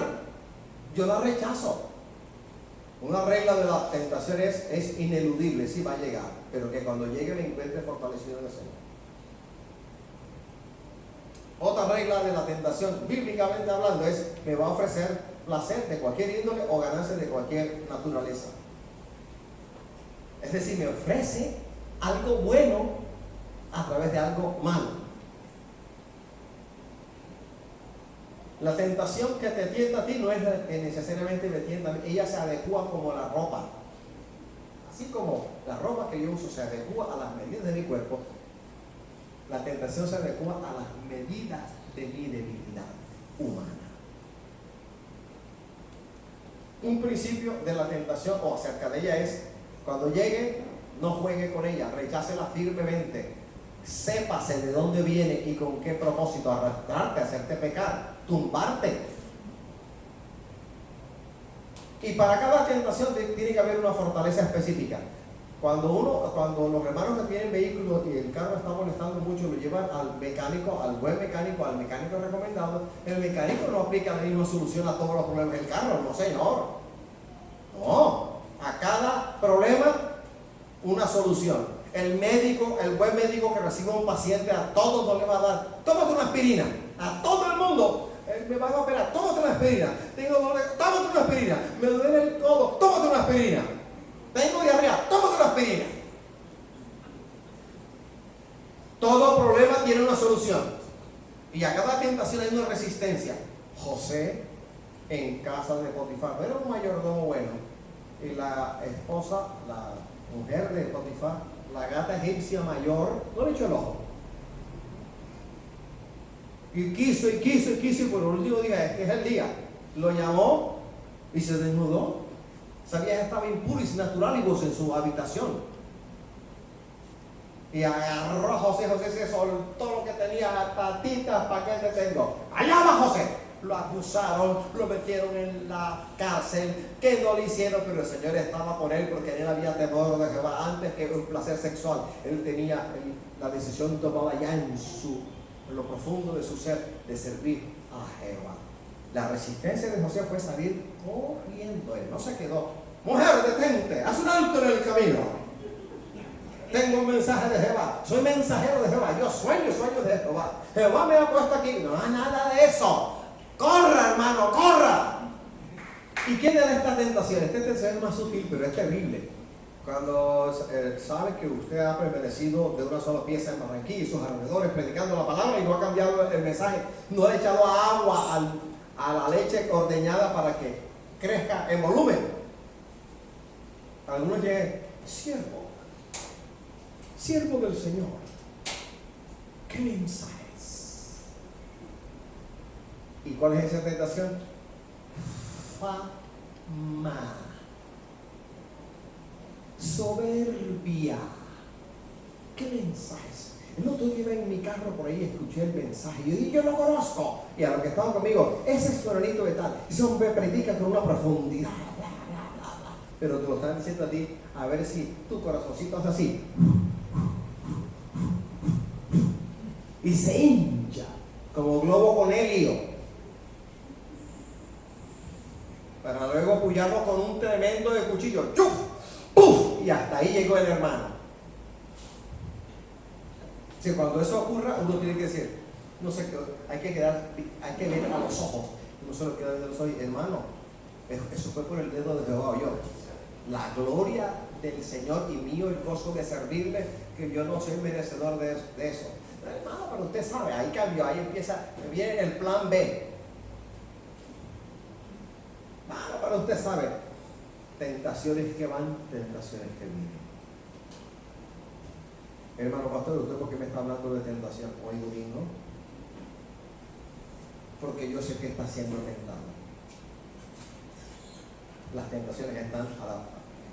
Yo la rechazo. Una regla de la tentación es ineludible, sí va a llegar, pero que cuando llegue me encuentre fortalecido en el Señor. Otra regla de la tentación, bíblicamente hablando, es me va a ofrecer placer de cualquier índole o ganancia de cualquier naturaleza. Es decir, me ofrece algo bueno a través de algo malo. La tentación que te tienta a ti no es que necesariamente me tienta a mí, ella se adecua como la ropa. Así como la ropa que yo uso se adecua a las medidas de mi cuerpo, la tentación se adecua a las medidas de mi debilidad humana. Un principio de la tentación o acerca de ella es, cuando llegue, no juegue con ella, rechácela firmemente, sépase de dónde viene y con qué propósito, arrastrarte, hacerte pecar, tumbarte. Y para cada tentación tiene que haber una fortaleza específica. Cuando los hermanos que tienen vehículos y el carro está molestando mucho, lo llevan al mecánico, al buen mecánico, al mecánico recomendado, el mecánico no aplica la misma solución a todos los problemas del carro, no señor. No, a cada problema una solución. El médico, el buen médico que recibe a un paciente, a todos no le va a dar, tómate una aspirina, a todo el mundo, me van a operar, tómate una aspirina, tengo dolor, tómate una aspirina, me duele el codo, tómate una aspirina. Tengo diarrea, tómate una aspirina. Todo problema tiene una solución. Y a cada tentación hay una resistencia. José, en casa de Potifar, era un mayordomo bueno. Y la esposa, la mujer de Potifar, la gata egipcia mayor, no le echó el ojo. Y quiso, y por último día, este es el día. Lo llamó y se desnudó. Sabía que estaba impuro y sin naturalibus en su habitación. Y agarró a José se soltó lo que tenía, patitas, ¿para qué te tengo? Allá va José. Lo acusaron, lo metieron en la cárcel, que no le hicieron, pero el Señor estaba con él porque él había temor de Jehová antes que un placer sexual. Él tenía la decisión tomada ya en lo profundo de su ser de servir a Jehová. La resistencia de José fue salir corriendo. Él no se quedó. Mujer, detente, haz un alto en el camino. Tengo un mensaje de Jehová. Soy mensajero de Jehová. Yo sueños de Jehová. Jehová me ha puesto aquí. No hay nada de eso. Corra, hermano, corra. ¿Y quién le da esta tentación? Esta tentación es más sutil, pero es terrible. Cuando sabe que usted ha permanecido de una sola pieza en Barranquilla y sus alrededores predicando la palabra y no ha cambiado el mensaje, no ha echado agua a la leche ordeñada para que crezca en volumen. Algunos llegan, siervo del Señor, ¿qué mensajes? ¿Y cuál es esa tentación? soberbia. ¿Qué mensajes? El otro día iba en mi carro por ahí, escuché el mensaje y yo dije, yo lo conozco. Y a los que estaban conmigo, ese es fulanito de tal. Ese hombre predica con una profundidad, bla, bla, bla, bla. Pero te lo están diciendo a ti, a ver si tu corazoncito hace así. Y se hincha como globo con helio, para luego apoyarlo con un tremendo de cuchillo. ¡Chuf! ¡Puf! Y hasta ahí llegó el hermano. Si cuando eso ocurra, uno tiene que decir, no sé, hay que ver a los ojos. No se lo queda viendo los ojos, hermano. Eso fue por el dedo de Jehová, yo. La gloria del Señor y mío el gozo de servirle, que yo no soy merecedor de eso. Pero, hermano, pero usted sabe, ahí cambió, ahí viene el plan B. Hermano, pero usted sabe, tentaciones que van, tentaciones que vienen. Hermano pastor, ¿usted por qué me está hablando de tentación hoy domingo? Porque yo sé que está siendo tentado. Las tentaciones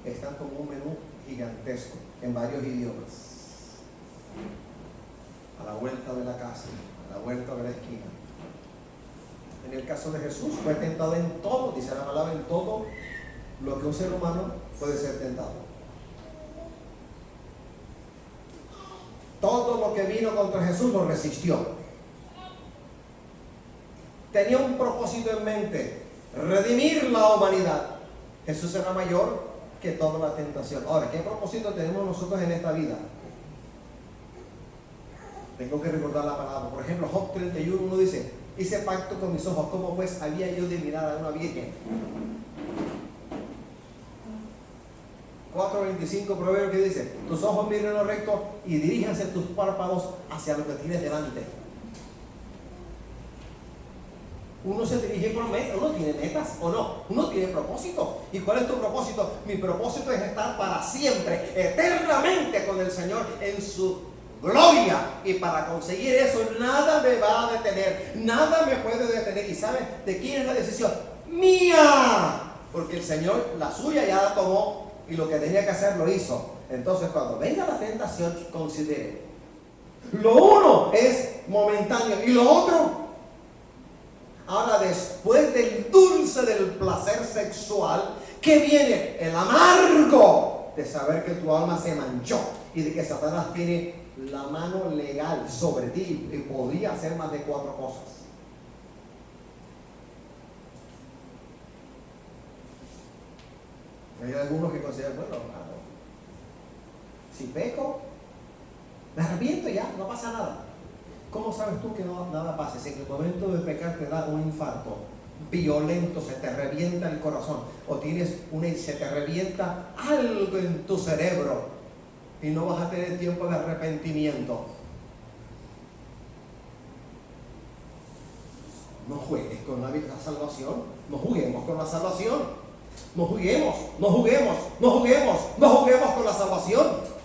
están como un menú gigantesco en varios idiomas. A la vuelta de la casa, a la vuelta de la esquina. En el caso de Jesús, fue tentado en todo, dice la palabra, en todo lo que un ser humano puede ser tentado. Todo lo que vino contra Jesús lo resistió. Tenía un propósito en mente: redimir la humanidad. Jesús era mayor que toda la tentación. Ahora, ¿qué propósito tenemos nosotros en esta vida? Tengo que recordar la palabra. Por ejemplo, Job 31, uno dice: hice pacto con mis ojos, ¿cómo pues había yo de mirar a una virgen? 4:25, proverbio que dice: tus ojos miren lo recto y diríjanse tus párpados hacia lo que tienes delante. Uno se dirige por metas, uno tiene metas o no, uno tiene propósito. ¿Y cuál es tu propósito? Mi propósito es estar para siempre, eternamente con el Señor en su gloria. Y para conseguir eso, nada me va a detener, nada me puede detener. ¿Y saben de quién es la decisión? ¡Mía! Porque el Señor la suya ya la tomó y lo que tenía que hacer lo hizo. Entonces, cuando venga la tentación, considere: lo uno es momentáneo y lo otro. Ahora, después del dulce del placer sexual, ¿qué viene? El amargo de saber que tu alma se manchó y de que Satanás tiene la mano legal sobre ti y podría hacer más de 4 cosas. Hay algunos que consideran, bueno, si peco, me arrepiento ya, no pasa nada. ¿Cómo sabes tú que nada pasa? Si en el momento de pecar te da un infarto violento, se te revienta el corazón, o se te revienta algo en tu cerebro y no vas a tener tiempo de arrepentimiento. No juegues con la salvación, no juguemos con la salvación, no juguemos con la salvación.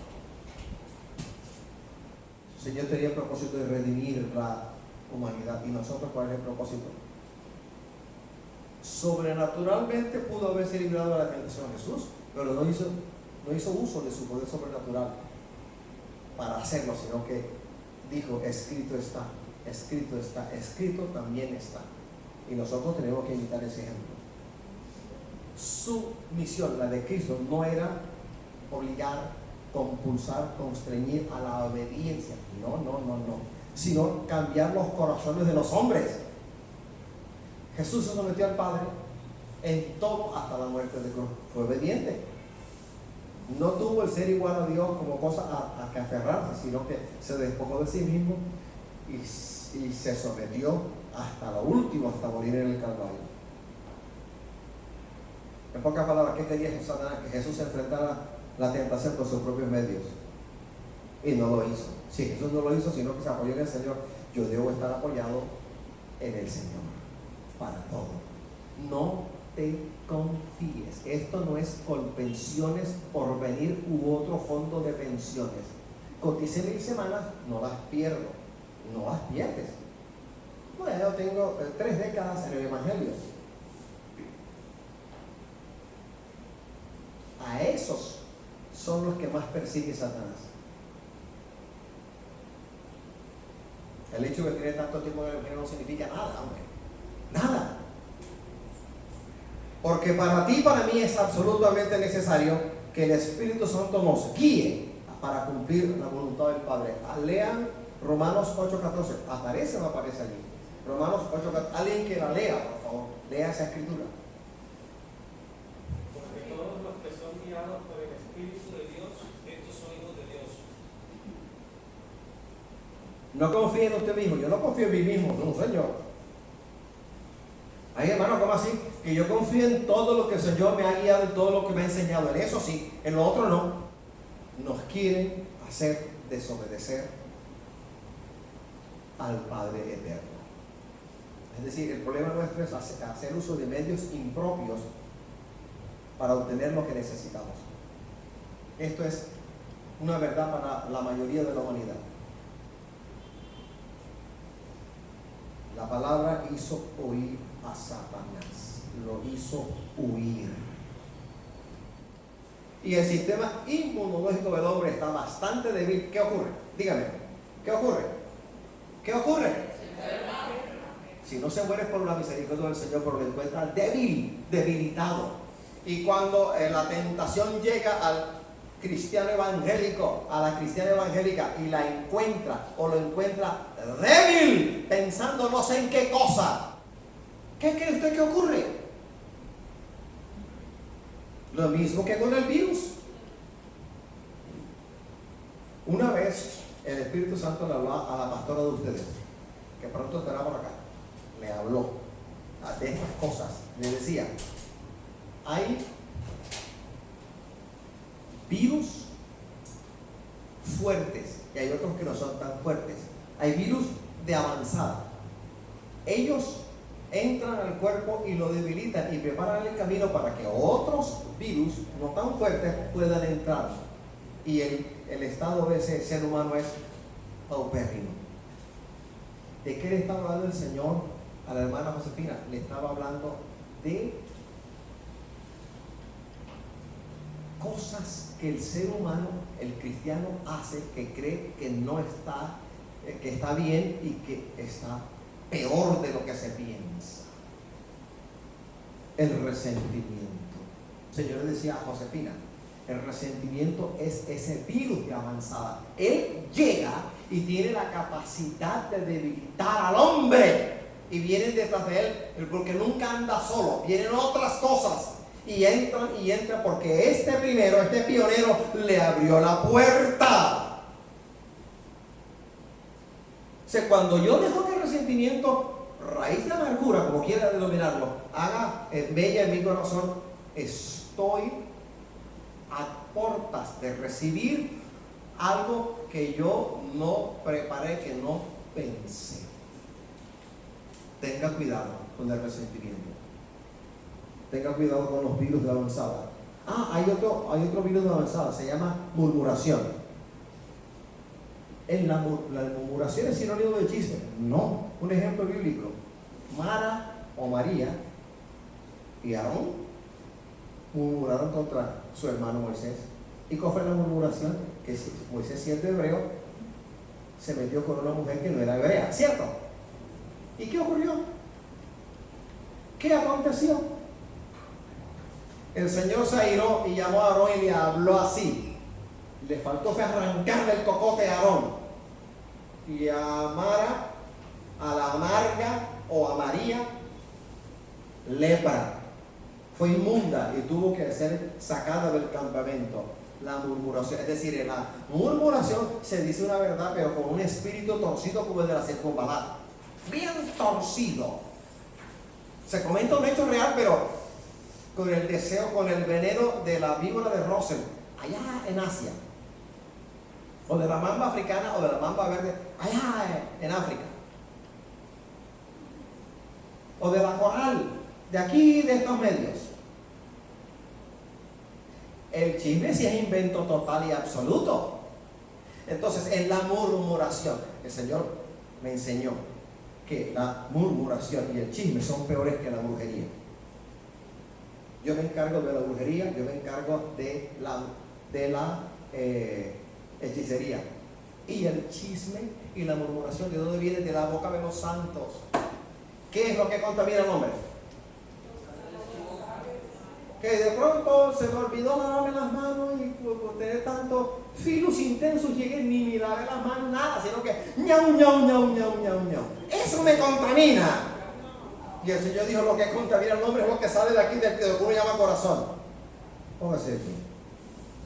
El Señor tenía el propósito de redimir la humanidad. ¿Y nosotros cuál es el propósito? Sobrenaturalmente pudo haberse librado de la tentación a Jesús, pero no hizo uso de su poder sobrenatural para hacerlo, sino que dijo: escrito está, escrito también está. Y nosotros tenemos que imitar ese ejemplo. Su misión, la de Cristo, no era obligar, compulsar, constreñir a la obediencia, no, sino cambiar los corazones de los hombres. Jesús se sometió al Padre en todo hasta la muerte de cruz. Fue obediente. No tuvo el ser igual a Dios como cosa a que aferrarse, sino que se despojó de sí mismo y se sometió hasta lo último, hasta morir en el Calvario. En pocas palabras, ¿qué quería Satanás? Que Jesús se enfrentara la tentación con sus propios medios, y no lo hizo. Si Jesús no lo hizo, sino que se apoyó en el Señor, yo debo estar apoyado en el Señor para todo. No te confíes. Esto no es Colpensiones, Porvenir u otro fondo de pensiones. Coticé 1000 semanas, no las pierdo, no las pierdes. Bueno, yo tengo 3 décadas en el Evangelio. a esos son los que más persigue Satanás. El hecho de tener tanto tiempo en el Evangelio no significa nada, hombre. Nada. Porque para ti y para mí es absolutamente necesario que el Espíritu Santo nos guíe para cumplir la voluntad del Padre. Lean Romanos 8:14. ¿Aparece o no aparece allí? Romanos 8:14. Alguien que la lea, por favor. Lea esa escritura. Porque todos los que son guiados por el Espíritu de Dios, estos son hijos de Dios. No confíe en usted mismo. Yo no confío en mí mismo, no, Señor. Ay, hermano, ¿cómo así? Que yo confío en todo lo que el Señor me ha guiado, en todo lo que me ha enseñado. En eso sí, en lo otro no. Nos quieren hacer desobedecer al Padre Eterno. Es decir, el problema nuestro es hacer uso de medios impropios para obtener lo que necesitamos. Esto es una verdad para la mayoría de la humanidad. La palabra hizo oír a Satanás, lo hizo huir. Y el sistema inmunológico del hombre está bastante débil. ¿Qué ocurre? Dígame, ¿qué ocurre? ¿Qué ocurre? Si no se muere por la misericordia del Señor, pero lo encuentra débil, debilitado. Y cuando la tentación llega al cristiano evangélico, a la cristiana evangélica, y la encuentra o lo encuentra débil, pensando no sé en qué cosa, ¿qué cree usted que ocurre? Lo mismo que con el virus. Una vez el Espíritu Santo le habló a la pastora de ustedes, que pronto estará por acá, le habló de estas cosas. Le decía, hay virus fuertes y hay otros que no son tan fuertes. Hay virus de avanzada. Ellos entran al cuerpo y lo debilitan y preparan el camino para que otros virus no tan fuertes puedan entrar. Y el estado de ese ser humano es paupérrimo. ¿De qué le estaba hablando el Señor a la hermana Josefina? Le estaba hablando de cosas que el ser humano, el cristiano, hace, que cree que no está, que está bien y que está peor de lo que se piensa. El resentimiento. El Señor le decía a Josefina, el resentimiento es ese virus de avanzada. Él llega y tiene la capacidad de debilitar al hombre. Y vienen detrás de él, porque nunca anda solo. Vienen otras cosas. Y entran porque este pionero le abrió la puerta. O sea, cuando yo dejo que el resentimiento, raíz de amargura, como quiera denominarlo, haga bella en mi corazón, estoy a puertas de recibir algo que yo no preparé, que no pensé. Tenga cuidado con el resentimiento. Tenga cuidado con los virus de avanzada. Hay otro virus de avanzada, se llama murmuración. La murmuración es sinónimo de chisme. No. Un ejemplo bíblico. Mara o María y Aarón murmuraron contra su hermano Moisés. ¿Y cuál fue la murmuración? Que Moisés, siendo hebreo, se metió con una mujer que no era hebrea, ¿cierto? ¿Y qué ocurrió? ¿Qué aconteció? El Señor se airó y llamó a Aarón y le habló así. Le faltó fue arrancarle el cocote a Aarón y a Mara, a la amarga o a María, lepra. Fue inmunda y tuvo que ser sacada del campamento. La murmuración, es decir, en la murmuración se dice una verdad, pero con un espíritu torcido como el de la circunvalada. Bien torcido. Se comenta un hecho real, pero con el deseo, con el veneno de la víbora de Russell, allá en Asia, o de la mamba africana o de la mamba verde, allá en África, o de la coral, de aquí, de estos medios. El chisme sí es invento total y absoluto. Entonces, en la murmuración, el Señor me enseñó que la murmuración y el chisme son peores que la brujería. Yo me encargo de la brujería, yo me encargo de la hechicería. Y el chisme y la murmuración, ¿de dónde viene? De la boca de los santos. ¿Qué es lo que contamina al hombre? Que de pronto se me olvidó lavarme las manos y por tener tanto filos intensos llegué ni lavé las manos, nada, sino que ñau, ñau, ñau, ñau, ñau, ñau. Eso me contamina. Y el Señor dijo, lo que contamina al hombre es lo que sale de aquí, de lo que uno llama corazón. Póngase aquí.